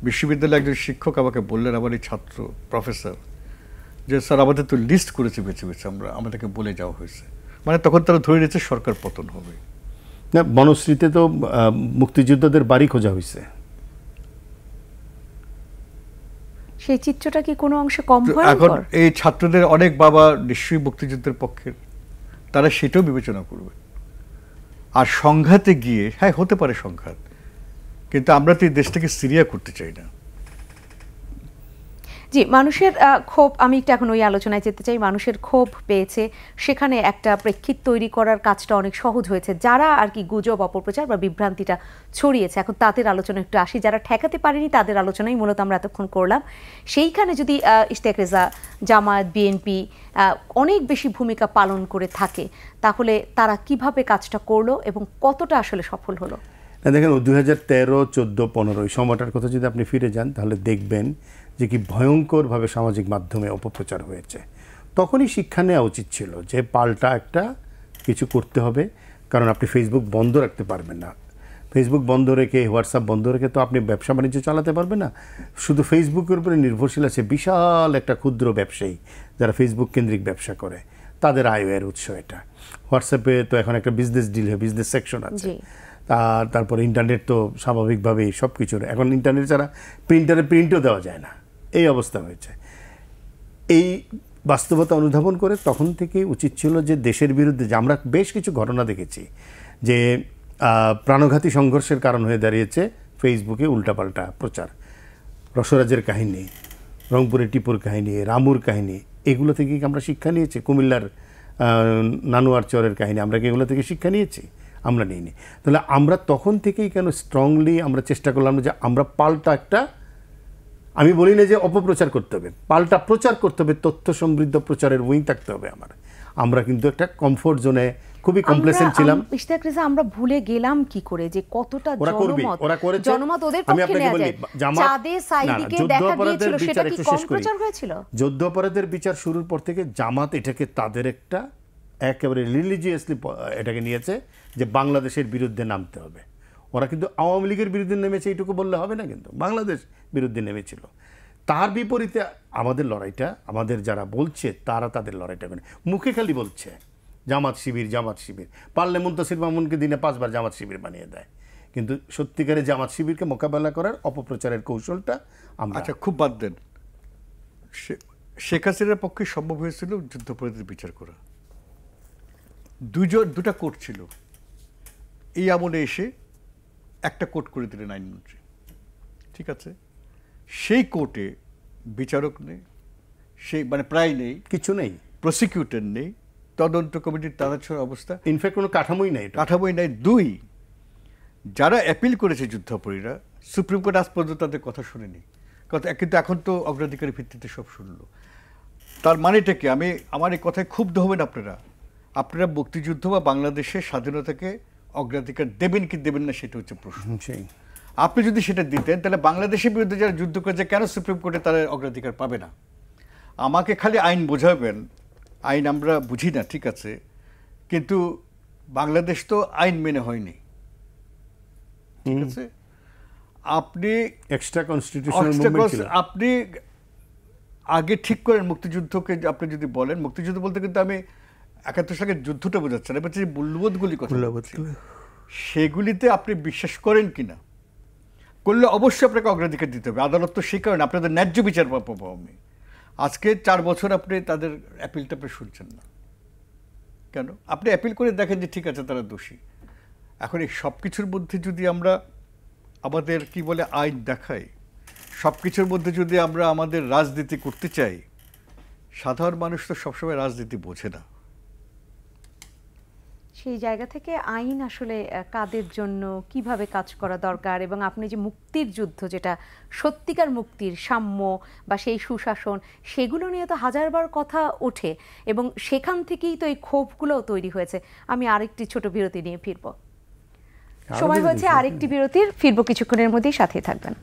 বিশ্ববিদ্যালয়ে একজন শিক্ষক আমাকে বললেন, আমার এই ছাত্র প্রফেসর, যে স্যার আমাদের তো লিস্ট করেছে বেছে বেছে, আমাদেরকে বলে যাওয়া হয়েছে, মানে তখন তারা ধরে নিয়েছে সরকার পতন হবে। না, বনশ্রীতে তো মুক্তিযোদ্ধাদের বাড়ি খোঁজা হয়েছে। সেই চিত্রটা কি কোনো অংশে কম হয়? এখন এই ছাত্রদের অনেক বাবা নিশ্চয়ই মুক্তিযুদ্ধের পক্ষের, তারা সেটাও বিবেচনা করবে। আর সংঘাতে গিয়ে, হ্যাঁ হতে পারে সংঘাত, কিন্তু আমরা তো এই দেশটাকে সিরিয়া করতে চাই না। জি, মানুষের ক্ষোভ, আমি একটু এখন ওই আলোচনায় যেতে চাই। মানুষের ক্ষোভ পেয়েছে, সেখানে একটা প্রেক্ষিত তৈরি করার কাজটা অনেক সহজ হয়েছে। যারা আর কি গুজব, অপপ্রচার বা বিভ্রান্তিটা ছড়িয়েছে, এখন তাদের আলোচনা একটু আসি। যারা ঠেকাতে পারেনি তাদের আলোচনাই মূলত আমরা এতক্ষণ করলাম। সেইখানে যদি ইশতিয়াক রেজা, জামায়াত, বিএনপি অনেক বেশি ভূমিকা পালন করে থাকে, তাহলে তারা কিভাবে কাজটা করলো এবং কতটা আসলে সফল হলো? দেখেন, 2013, 14, 15 এই সময়টার কথা যদি আপনি ফিরে যান, তাহলে দেখবেন যে কি ভয়ঙ্করভাবে সামাজিক মাধ্যমে অপপ্রচার হয়েছে। তখনই শিক্ষা নেওয়া উচিত ছিল যে পাল্টা একটা কিছু করতে হবে, কারণ আপনি ফেসবুক বন্ধ রাখতে পারবেন না। ফেসবুক বন্ধ রেখে, হোয়াটসঅ্যাপ বন্ধ রেখে তো আপনি ব্যবসা বাণিজ্য চালাতে পারবেন না। শুধু ফেসবুকের উপরে নির্ভরশীল আছে বিশাল একটা ক্ষুদ্র ব্যবসায়ী, যারা ফেসবুক কেন্দ্রিক ব্যবসা করে, তাদের আয়ের উৎস এটা। হোয়াটসঅ্যাপে তো এখন একটা বিজনেস ডিল হয়, বিজনেস সেকশন আছে। তারপর ইন্টারনেট তো স্বাভাবিকভাবেই সব কিছুর, এখন ইন্টারনেট ছাড়া প্রিন্টারে প্রিন্টও দেওয়া যায় না, এই অবস্থা হয়েছে। এই বাস্তবতা অনুধাবন করে তখন থেকে উচিত ছিল যে দেশের বিরুদ্ধে, যে আমরা বেশ কিছু ঘটনা দেখেছি যে প্রাণঘাতী সংঘর্ষের কারণ হয়ে দাঁড়িয়েছে ফেসবুকে উল্টাপাল্টা প্রচার। রসরাজের কাহিনী, রংপুরের টিপুর কাহিনী, রামুর কাহিনী, এগুলো থেকে আমরা শিক্ষা নিয়েছি। কুমিল্লার নানুয়ার চরের কাহিনী, আমরা কি এগুলো থেকে শিক্ষা নিয়েছি? আমরা নিইনি। তাহলে আমরা তখন থেকেই কেন স্ট্রংলি আমরা চেষ্টা করলাম যে আমরা পাল্টা একটা, আমি বলি না যে অপপ্রচার করতে হবে, পাল্টা প্রচার করতে হবে, তথ্য সমৃদ্ধ প্রচারের উইং থাকতে হবে আমরা কিন্তু একটা কমফোর্ট জোনে খুবই কমপ্লেসেন্ট ছিলাম। ইশতিয়াক রেজা, আমরা ভুলে গেলাম কি করে যে কতটা জনমত ওদের পক্ষে নেওয়া যায়। চাঁদে সাইদিকে দেখা গিয়েছিল, সেটা কি কম প্রচার হয়েছিল? যুদ্ধ অপরাধের বিচার শুরুর পর থেকে জামাত এটাকে তাদের একটা একেবারে রিলিজিয়াসলি এটাকে নিয়েছে যে বাংলাদেশের বিরুদ্ধে নামতে হবে। ওরা কিন্তু আওয়ামী লীগের বিরুদ্ধে নেমেছে এইটুকু বললে হবে না, কিন্তু বাংলাদেশ বিরুদ্ধে নেমেছিল। তার বিপরীতে আমাদের লড়াইটা, আমাদের যারা বলছে তারা তাদের লড়াইটা করে মুখে খালি বলছে জামাত শিবির, জামাত শিবির, পারলে মুনতাসির মামুনকে দিনে 5 বার জামাত শিবির বানিয়ে দেয়, কিন্তু সত্যিকারে জামাত শিবিরকে মোকাবেলা করার অপপ্রচারের কৌশলটা আমরা। আচ্ছা, খুব বাদ দেন, শেখ হাসিনার পক্ষে সম্ভব হয়েছিল যুদ্ধাপরাধীদের বিচার করা। দুটা কোর্ট ছিল, এই আমলে এসে একটা কোর্ট করে দিলেন আইনমন্ত্রী, ঠিক আছে? সেই কোর্টে বিচারক নেই, সেই মানে প্রায় নেই, কিছু নেই, প্রসিকিউটর নেই, তদন্ত কমিটির তাড়াছড়া অবস্থা, ইনফ্যাক্ট কোনো কাঠামোই নাই। 2, যারা অ্যাপিল করেছে যুদ্ধাপরাধীরা, সুপ্রিম কোর্ট আজ পর্যন্ত তাদের কথা শুনেনি, কিন্তু এখন তো অগ্রাধিকারের ভিত্তিতে সব শুনলো। তার মানেটা কি? আমার এই কথায় ক্ষুব্ধ হবেন আপনারা, আপনারা মুক্তিযুদ্ধ বা বাংলাদেশের স্বাধীনতাকে অগ্রাধিকার দেবেন কি দেবেন না সেটা হচ্ছে প্রশ্ন। সেই আপনি যদি সেটা দিতেন তাহলে বাংলাদেশের বিরুদ্ধে যারা যুদ্ধ করেছে কেন সুপ্রিম কোর্টে তারা অগ্রাধিকার পাবে না? আমাকে খালি আইন বোঝাবেন, আইন আমরা বুঝি না, ঠিক আছে, কিন্তু বাংলাদেশ তো আইন মেনে হয়নি, ঠিক আছে? আপনি এক্সট্রা কনস্টিটিউশনাল মুভমেন্ট ছিল। আপনি আগে ঠিক করেন মুক্তিযুদ্ধকে, আপনি যদি বলেন মুক্তিযুদ্ধ বলতে কিন্তু আমি ৭১ সালের যুদ্ধটা বোঝাচ্ছি না, এবার যে মূল্যবোধগুলি কথা বলছি, সেগুলিতে আপনি বিশ্বাস করেন কিনা, করলে অবশ্যই আপনাকে অগ্রাধিকার দিতে হবে। আদালত তো সেই কারণে আপনাদের ন্যায্য বিচার পাবো আমি। আজকে 4 বছর আপনি তাদের অ্যাপিলটা আপনি শুনছেন না কেন? আপনি অ্যাপিল করে দেখেন যে ঠিক আছে তারা দোষী। এখন এই সব কিছুর মধ্যে যদি আমরা আমাদের কি বলে আইন দেখাই, সব কিছুর মধ্যে যদি আমরা আমাদের রাজনীতি করতে চাই, সাধারণ মানুষ তো সবসময় রাজনীতি বোঝে না। সেই জায়গা থেকে আইন আসলে কাদের জন্য কিভাবে কাজ করা দরকার, এবং আপনি যে মুক্তির যুদ্ধ, যেটা সত্যিকার মুক্তির, সাম্য বা সেই সুশাসন, সেগুলো নিয়ে তো হাজারবার কথা ওঠে এবং সেখান থেকেই তো এই ক্ষোভগুলোও তৈরি হয়েছে। আমি আরেকটি ছোট বিরতি নিয়ে ফিরব। সময় হয়েছে আরেকটি বিরতির, ফিরবো কিছুক্ষণের মধ্যেই, সাথেই থাকবেন।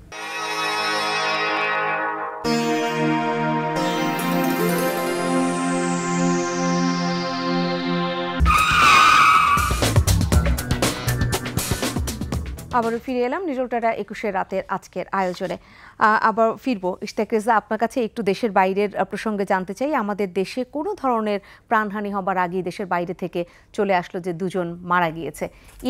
আবারও ফিরে এলাম নিরোটারা 21 রাতের আজকের আয়োজনে। আবার ফিরবো ইশতিয়াক রেজা, আপনার কাছে একটু দেশের বাইরের প্রসঙ্গে জানতে চাই। আমাদের দেশে কোনো ধরনের প্রাণহানি হবার আগেই দেশের বাইরে থেকে চলে আসলো যে 2 জন মারা গিয়েছে।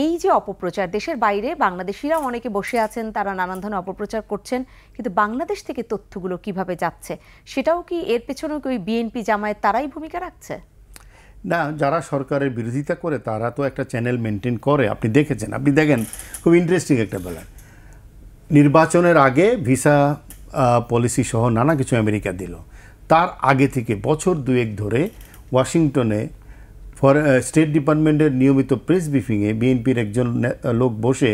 এই যে অপপ্রচার, দেশের বাইরে বাংলাদেশিরা অনেকে বসে আছেন, তারা নানান ধরনের অপপ্রচার করছেন, কিন্তু বাংলাদেশ থেকে তথ্যগুলো কিভাবে যাচ্ছে, সেটাও কি এর পেছনে ওই বিএনপি জামায়াত তারাই ভূমিকা রাখছে? না, যারা সরকারের বিরোধিতা করে তারা তো একটা চ্যানেল মেনটেন করে। আপনি দেখেছেন, আপনি দেখেন, খুব ইন্টারেস্টিং একটা বেলা, নির্বাচনের আগে ভিসা পলিসি সহ নানা কিছু আমেরিকা দিল। তার আগে থেকে বছর 2 ধরে ওয়াশিংটনে স্টেট ডিপার্টমেন্টের নিয়মিত প্রেস ব্রিফিংয়ে বিএনপির একজন লোক বসে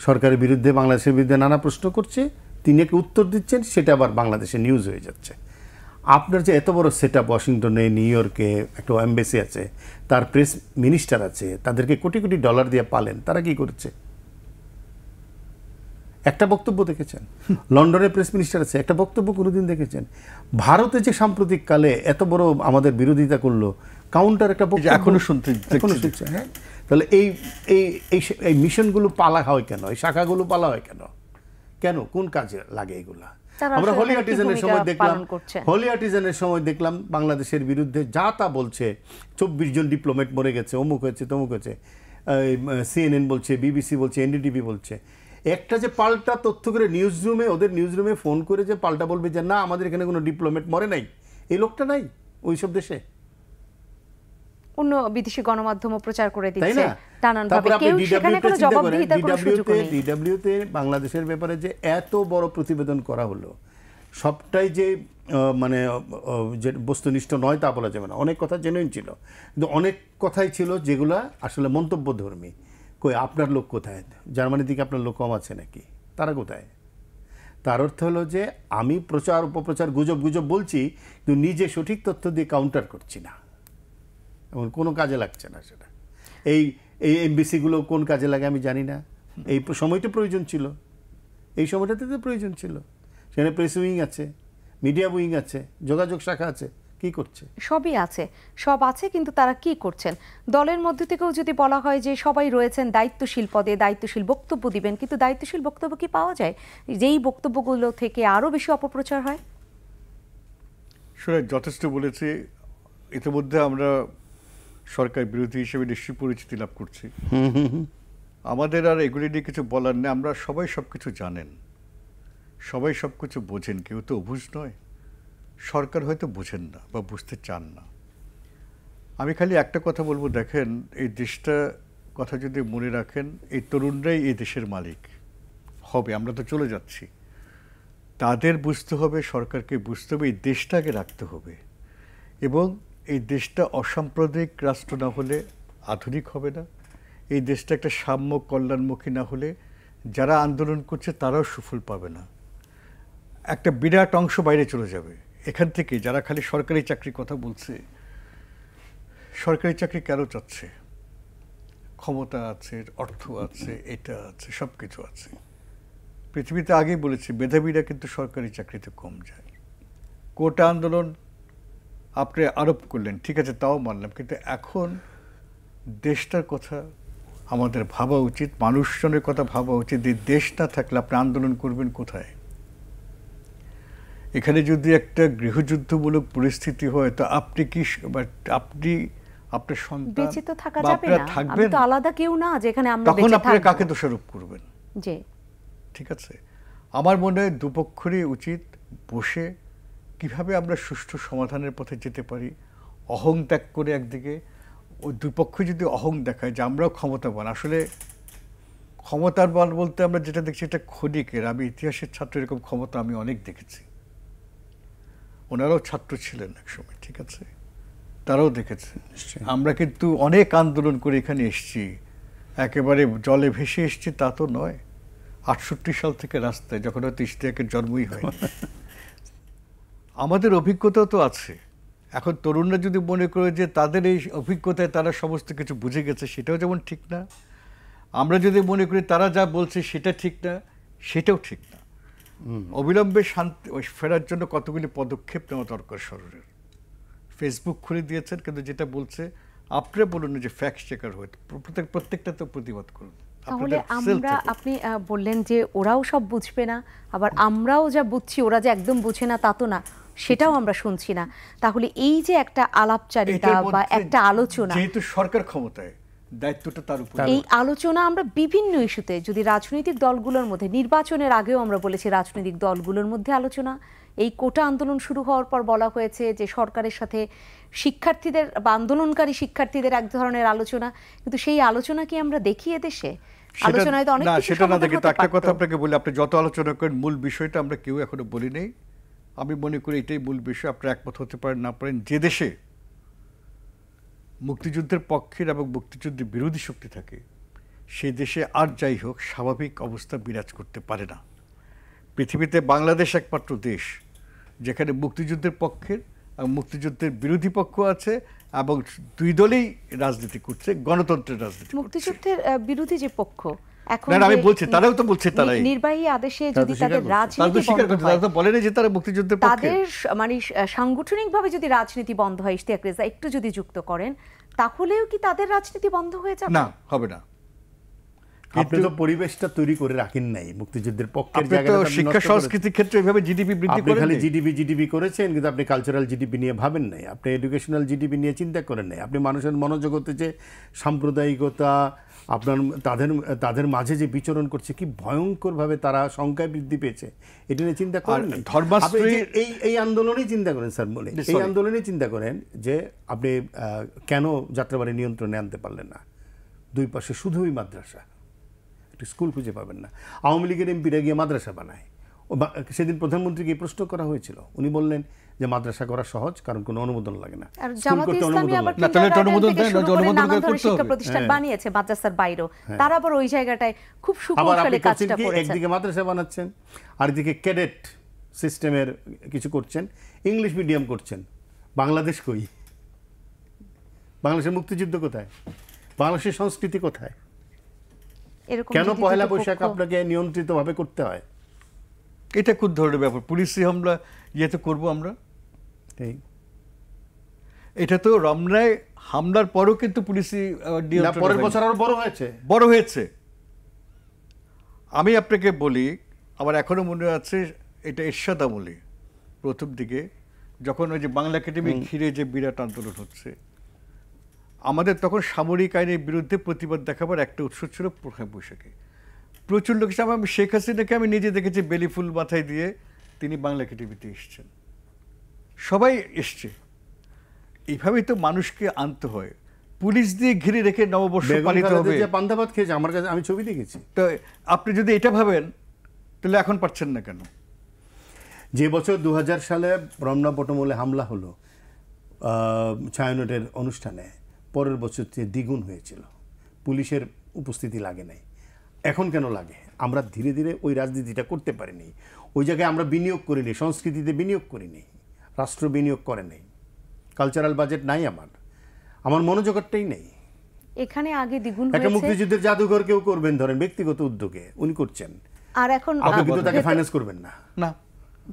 সরকারের বিরুদ্ধে, বাংলাদেশের বিরুদ্ধে নানা প্রশ্ন করছে, তিনি একে উত্তর দিচ্ছেন, সেটা আবার বাংলাদেশে নিউজ হয়ে যাচ্ছে। আপনার যে এত বড় সেট আপ, ওয়াশিংটনে, নিউ ইয়র্কে একটা এমবেসি আছে, তার প্রেস মিনিস্টার আছে, তাদেরকে কোটি কোটি ডলার দিয়ে পালেন, তারা কি করছে? একটা বক্তব্য দেখেছেন? লন্ডনের প্রেস মিনিস্টার আছে, একটা বক্তব্য কোনোদিন দেখেছেন? ভারতে যে সাম্প্রতিক কালে এত বড় আমাদের বিরোধিতা করলো, কাউন্টার একটা বক্তব্য এখনো শুনছে। হ্যাঁ, তাহলে এই এই এই মিশনগুলো পালা হয় কেন? এই শাখাগুলো পালা হয় কেন? কেন, কোন কাজে লাগে এগুলা? আমরা হোলি আর্টিজানের সময় দেখলাম বাংলাদেশের বিরুদ্ধে যা তা বলছে, 24 জন ডিপ্লোমেট মরে গেছে, অমুক হয়েছে, তমুক হয়েছে, CNN বলছে, বিবিসি বলছে, NDTV বলছে। একটা যে পাল্টা তথ্য করে নিউজ রুমে, ওদের নিউজ রুমে ফোন করে যে পাল্টা বলবে যে না, আমাদের এখানে কোনো ডিপ্লোমেট মরে নাই, এই লোকটা নাই ওইসব দেশে। অন্য বিদেশি গণমাধ্যমও প্রচার করে তাই দিচ্ছে না? নানানভাবে, কেউ সেখানে কোনো জবাবদিহিতার কোনো সুযোগ নেই। ডিডব্লিউতে বাংলাদেশের ব্যাপারে যে এত বড় প্রতিবেদন করা হলো, সবটাই যে মানে যে বস্তুনিষ্ঠ নয় তা বলা যাবে না, অনেক কথা জেনুইন ছিল, কিন্তু অনেক কথাই ছিল যেগুলা আসলে মন্তব্যধর্মী। কই, আপনার লোক কোথায়? জার্মানি থেকে আপনার লোক কম আছে নাকি? তারা কোথায়? তার অর্থ হলো যে আমি প্রচার উপপ্রচার গুজব বলছি, কিন্তু নিজে সঠিক তথ্য দিয়ে কাউন্টার করছি না, এমন কোনো কাজে লাগছে না সেটা। এই এই এমবিসিগুলো কোন কাজে লাগে আমি জানি না। এই সময়টা প্রয়োজন ছিল, এই সময়টাতে তো প্রয়োজন ছিল। সেখানে প্রেস উইং আছে, মিডিয়া উইং আছে, যোগাযোগ শাখা আছে, কি করছে? সবই আছে, সব আছে, কিন্তু তারা কি করছেন? দলের মধ্যে থেকেও যদি বলা হয় যে সবাই রয়েছেন দায়িত্বশীল পদে, দায়িত্বশীল বক্তব্য দিবেন, কিন্তু দায়িত্বশীল বক্তব্য কি পাওয়া যায়? যেই বক্তব্যগুলো থেকে আরও বেশি অপপ্রচার হয়। শুনে যথেষ্ট বলেছি। ইতিমধ্যে আমরা সরকার বিরোধী হিসেবে নিশ্চয়ই পরিচিতি লাভ করছি। আমাদের আর এগুলি নিয়ে কিছু বলার নেই। আমরা সবাই সব কিছু জানেন, সবাই সব কিছু বোঝেন, কেউ তো অবুঝ নয়। সরকার হয়তো বোঝেন না বা বুঝতে চান না। আমি খালি একটা কথা বলবো, দেখেন, এই দেশটা কথা যদি মনে রাখেন, এই তরুণরাই এই দেশের মালিক হবে। আমরা তো চলে যাচ্ছি, তাদের বুঝতে হবে, সরকারকে বুঝতে হবে, এই দেশটাকে রাখতে হবে। এবং এই দেশটা অসাম্প্রদায়িক রাষ্ট্র না হলে আধুনিক হবে না। এই দেশটা একটা সাম্য কল্যাণমুখী না হলে যারা আন্দোলন করছে তারাও সুফল পাবে না। একটা বিরাট অংশ বাইরে চলে যাবে এখান থেকে, যারা খালি সরকারি চাকরির কথা বলছে। সরকারি চাকরি কেন চাচ্ছে? ক্ষমতা আছে, অর্থ আছে, এটা আছে, সব কিছু আছে। পৃথিবীতে আগেই বলেছি মেধাবীরা কিন্তু সরকারি চাকরিতে কম যায়। কোটা আন্দোলন আপনি আরোপ করলেন, ঠিক আছে, তাও মানলাম, কিন্তু এখন দেশটার কথা আমাদের ভাবা উচিত, মানুষজনের কথা ভাবা উচিত। এই দেশ না থাকলে আপনি আন্দোলন করবেন কোথায়? এখানে যদি একটা গৃহযুদ্ধমূলক পরিস্থিতি হয় তো আপনি কি আপনি আপনার সন্তান বেঁচে তো থাকা বা যাবে আপনারা না, আমি থাকবেন? তো আলাদা কেউ না যেখানে আমরা তখন বেঁচে আপনারা থাকবো। কাকে দোষারোপ করবেন? জি, ঠিক আছে, আমার মনে হয় দুপক্ষেরই উচিত বসে কিভাবে আমরা সুষ্ঠু সমাধানের পথে যেতে পারি। অহং ত্যাগ করে একদিকে, ওই দুপক্ষ যদি অহং দেখায় যে আমরাও ক্ষমতাবান, আসলে ক্ষমতার বল বলতে আমরা যেটা দেখছি এটা ক্ষণিকের। আমি ইতিহাসের ছাত্র, এরকম ক্ষমতা আমি অনেক দেখেছি। ওনারাও ছাত্র ছিলেন একসময়, ঠিক আছে, তারাও দেখেছে। আমরা কিন্তু অনেক আন্দোলন করে এখানে এসেছি, একেবারে জলে ভেসে এসেছি তা তো নয়। 68 সাল থেকে রাস্তায়, যখন হয়তো ইশতিয়াকের জন্মই হয়। আমাদের অভিজ্ঞতা তো আছে। এখন তরুণরা যদি মনে করে যে তাদের এই অভিজ্ঞতায় তারা সমস্ত কিছু বুঝে গেছে, সেটাও যেমন ঠিক না। আমরা যদি মনে করি তারা যা বলছে সেটা ঠিক না, সেটাও ঠিক না। অবিলম্বে শান্তি ফেরার জন্য কতগুলি পদক্ষেপ নেওয়া দরকার সরকারের। ফেসবুক খুলে দিয়েছেন, কিন্তু যেটা বলছে আপনারা বলুন যে ফ্যাক্ট চেকার হয়ে প্রত্যেকটা তো প্রতিবাদ করুন। তাহলে আমরা, আপনি বললেন যে ওরাও সব বুঝবে না, আবার আমরাও যা বুঝছি ওরা যে একদম বুঝে না তা তো না, সেটাও আমরা শুনছি না। তাহলে এই যে একটা আলাপচারিতা বা একটা আলোচনা, যেহেতু সরকার ক্ষমতায়, দায়িত্বটা তার উপর। এই আলোচনা আমরা বিভিন্ন ইস্যুতে, যদি রাজনৈতিক দলগুলোর মধ্যে, নির্বাচনের আগেও আমরা বলেছি রাজনৈতিক দলগুলোর মধ্যে আলোচনা, এই কোটা আন্দোলন শুরু হওয়ার পর বলা হয়েছে যে সরকারের সাথে শিক্ষার্থীদের বা আন্দোলনকারী শিক্ষার্থীদের এক ধরনের আলোচনা, কিন্তু সেই আলোচনা কি আমরা দেখি এদেশে? আলোচনায় তো অনেক কিছু সেটা না দেখে, সমাধান হতে একটা কথা পারতো। আপনাকে বলি, আপনি যত আলোচনা করেন মূল বিষয়টা আমরা কেউ এখনো বলি নেই। আমি মনে করি এটাই মূল বিষয়। আপনারা একমত হতে পারেন না পারেন, যে দেশে মুক্তিযুদ্ধের পক্ষের এবং মুক্তিযুদ্ধের বিরোধী শক্তি থাকে, সেই দেশে আর যাই হোক স্বাভাবিক অবস্থা বিরাজ করতে পারে না। পৃথিবীতে বাংলাদেশ একমাত্র দেশ যেখানে মুক্তিযুদ্ধের পক্ষের এবং মুক্তিযুদ্ধের বিরোধী পক্ষ আছে, এবং দুই দলেই রাজনীতি করছে, গণতন্ত্রের রাজনীতি করছে। মুক্তিযুদ্ধের বিরোধী যে পক্ষ, এখন না, আমি বলছি তারাও তো বলছে, তারাই নির্বাহী আদেশে যদি তাদের রাজনীতি স্বীকার বন্ধ করছে, হয়, তারা তো বলেনি যে তারা মুক্তিযুদ্ধের পক্ষে। তাদের মানে সাংগঠনিকভাবে যদি রাজনীতি বন্ধ হয়, ইশতিয়াক রেজা একটু যদি যুক্ত করেন, তাহলেও কি তাদের রাজনীতি বন্ধ হয়ে যাবে? না, হবে না। আপনি তো পরিবেশটা তৈরি করে রাখেন নাই মুক্তিযুদ্ধের পক্ষের আপনি তো জায়গাটা আপনি শিক্ষা নষ্ট সংস্কৃতির ক্ষেত্রে এভাবে জিডিপি বৃদ্ধি আপনি করেন। খালি জিডিপি করেছেন, কিন্তু আপনি কালচারাল জিডিপি নিয়ে ভাবেন নাই, আপনি এডুকেশনাল জিডিপি নিয়ে চিন্তা করেন নাই। আপনি মানুষের মনোযোগ হতে যে সাম্প্রদায়িকতা, আপনার তাদের মাঝে যে বিচরণ করছে, কি ভয়ঙ্করভাবে তারা সংখ্যায় বৃদ্ধি পেয়েছে, এটা নিয়ে চিন্তা করেন নাই। এই আন্দোলনেই চিন্তা করেন স্যার, বলে এই আন্দোলনেই চিন্তা করেন যে আপনি কেন যাত্রাবাড়ি নিয়ন্ত্রণে আনতে পারলেন না। দুই পাশে শুধুই মাদ্রাসা, একটি স্কুল খুঁজে পাবেন না। আওয়ামী লীগের এমপিরা গিয়ে মাদ্রাসা বানায়। সেদিন প্রধানমন্ত্রীকে প্রশ্ন করা হয়েছিল, উনি বললেন যে মাদ্রাসা করা সহজ, কারণ কোনো অনুমোদন লাগে না। শিক্ষা প্রতিষ্ঠান বানিয়েছে মাদ্রাসার বাইরেও, তারা আবার ওই জায়গাটায় খুব সুকৌশলে কাজটা করেছে। একদিকে মাদ্রাসা বানাচ্ছেন, আর এদিকে ক্যাডেট সিস্টেমের কিছু করছেন, ইংলিশ মিডিয়াম করছেন। বাংলাদেশ কই? বাংলাদেশের মুক্তিযুদ্ধ কোথায়? বাংলাদেশের সংস্কৃতি কোথায়? কেন পহেলা বৈশাখ আপনাকে নিয়ন্ত্রিতভাবে করতে হয়? এটা কোন ধরনের ব্যাপার? পুলিশি হামলা ইয়েতে করবো আমরা? এটা তো রমনায় হামলার পরও কিন্তু পুলিশি পরের বছর আরো বড় হয়েছে। আমি আপনাকে বলি, আমার এখনো মনে আছে, এটা এরশাদ আমলে প্রথম দিকে, যখন ওই যে বাংলা একাডেমি ঘিরে যে বিরাট আন্দোলন হচ্ছে, আমাদের তখন সামরিক আইনের বিরুদ্ধে প্রতিবাদ দেখাবার একটা উৎস ছিল পহেলা বৈশাখে। প্রচুর লোক, আমি শেখ হাসিনাকে আমি নিজে দেখেছি বেলি ফুল মাথায় দিয়ে তিনি বাংলা একাডেমিতে এসছেন, সবাই এসছে। এইভাবেই তো মানুষকে আনতে হয়। পুলিশ দিয়ে ঘিরে রেখে নববর্ষ পালিত হবে। পান্তা ভাত খেয়েছে আমার কাছে, আমি ছবি দেখেছি। তো আপনি যদি এটা ভাবেন, তাহলে এখন পারছেন না কেন? যে বছর 2000 সালে রমনা বটমূলে হামলা হলো ছায়ানটের অনুষ্ঠানে, পরের বছর দ্বিগুণ হয়েছিল। পুলিশের উপস্থিতি লাগে নাই। এখন কেন লাগে? আমরা ধীরে ধীরে ওই রাজনীতিটা করতে পারিনি। ওই জায়গায় আমরা বিনিয়োগ করিনি, সংস্কৃতিতে বিনিয়োগ করিনি, রাষ্ট্র বিনিয়োগ করে নেই, কালচারাল বাজেট নাই আমার। আমার মনোজগৎটাই নেই। এখানে আগে দ্বিগুণ একটা হয়েছে, মুক্তিযুদ্ধের জাদুঘর কেউ করবেন ধরেন ব্যক্তিগত উদ্যোগে, উনি করছেন, আর এখন আপনি কিন্তু তাকে ফাইন্যান্স করবেন না। না,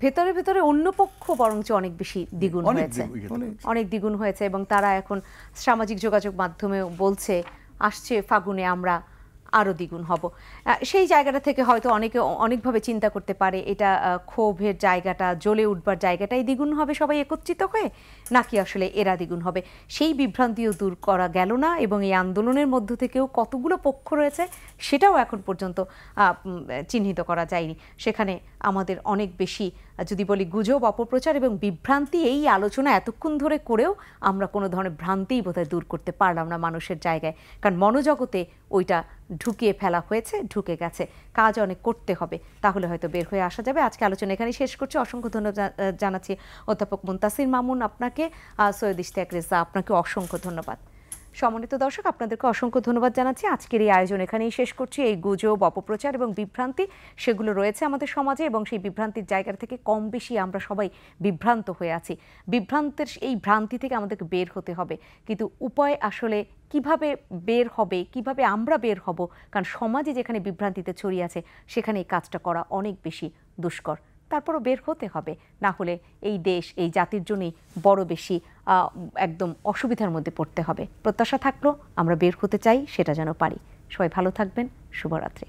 ভেতরে ভেতরে অন্য পক্ষ বরঞ্চ অনেক বেশি দ্বিগুণ অনেক হয়েছে, দ্বিগুণ, অনেক দ্বিগুণ হয়েছে, এবং তারা এখন সামাজিক যোগাযোগ মাধ্যমে বলছে আসছে ফাগুনে আমরা আরো দ্বিগুণ হব। সেই জায়গাটা থেকে হয়তো অনেকে অনেকভাবে চিন্তা করতে পারে এটা ক্ষোভের জায়গাটা, জ্বলে উঠবার জায়গাটাই দ্বিগুণ হবে সবাই একত্রিত হয়ে, নাকি আসলে এরা দ্বিগুণ হবে। সেই বিভ্রান্তিও দূর করা গেল না, এবং এই আন্দোলনের মধ্য থেকেও কতগুলো পক্ষ রয়েছে সেটাও এখন পর্যন্ত চিহ্নিত করা যায়নি। সেখানে আমাদের অনেক বেশি যদি বলি গুজব, অপপ্রচার এবং বিভ্রান্তি, এই আলোচনা এতক্ষণ ধরে করেও আমরা কোনো ধরনের ভ্রান্তিই বোধহয় দূর করতে পারলাম না মানুষের জায়গায়, কারণ মনোজগতে ওইটা ঢুকিয়ে ফেলা হয়েছে, ঢুকে গেছে। কাজ অনেক করতে হবে, তাহলে হয়তো বের হয়ে আসা যাবে। আজকে আলোচনা এখানেই শেষ করছি। অসংখ্য ধন্যবাদ জানাচ্ছি অধ্যাপক মুনতাসির মামুন আপনাকে, সৈয়দ ইশতিয়াক রেজা আপনাকে অসংখ্য ধন্যবাদ। সম্মানিত দর্শক, আপনাদেরকে অসংখ্য ধন্যবাদ জানাচ্ছি। আজকের এই আয়োজন এখানেই শেষ করছি। এই গুজব, অপপ্রচার এবং বিভ্রান্তি সেগুলো রয়েছে আমাদের সমাজে, এবং সেই বিভ্রান্তির জায়গা থেকে কম বেশি আমরা সবাই বিভ্রান্ত হয়ে আছি। বিভ্রান্তের এই ভ্রান্তি থেকে আমাদেরকে বের হতে হবে, কিন্তু উপায় আসলে কিভাবে বের হবে, কিভাবে আমরা বের হব, কারণ সমাজে যেখানে বিভ্রান্তিতে ছড়িয়ে আছে সেখানে এই কাজটা করা অনেক বেশি দুষ্কর। তারপরও বের হতে হবে, না হলে এই দেশ, এই জাতির জন্যই বড় বেশি একদম অসুবিধার মধ্যে পড়তে হবে। প্রত্যাশা থাকলো আমরা বের হতে চাই, সেটা যেন পারি। সবাই ভালো থাকবেন। শুভরাত্রি।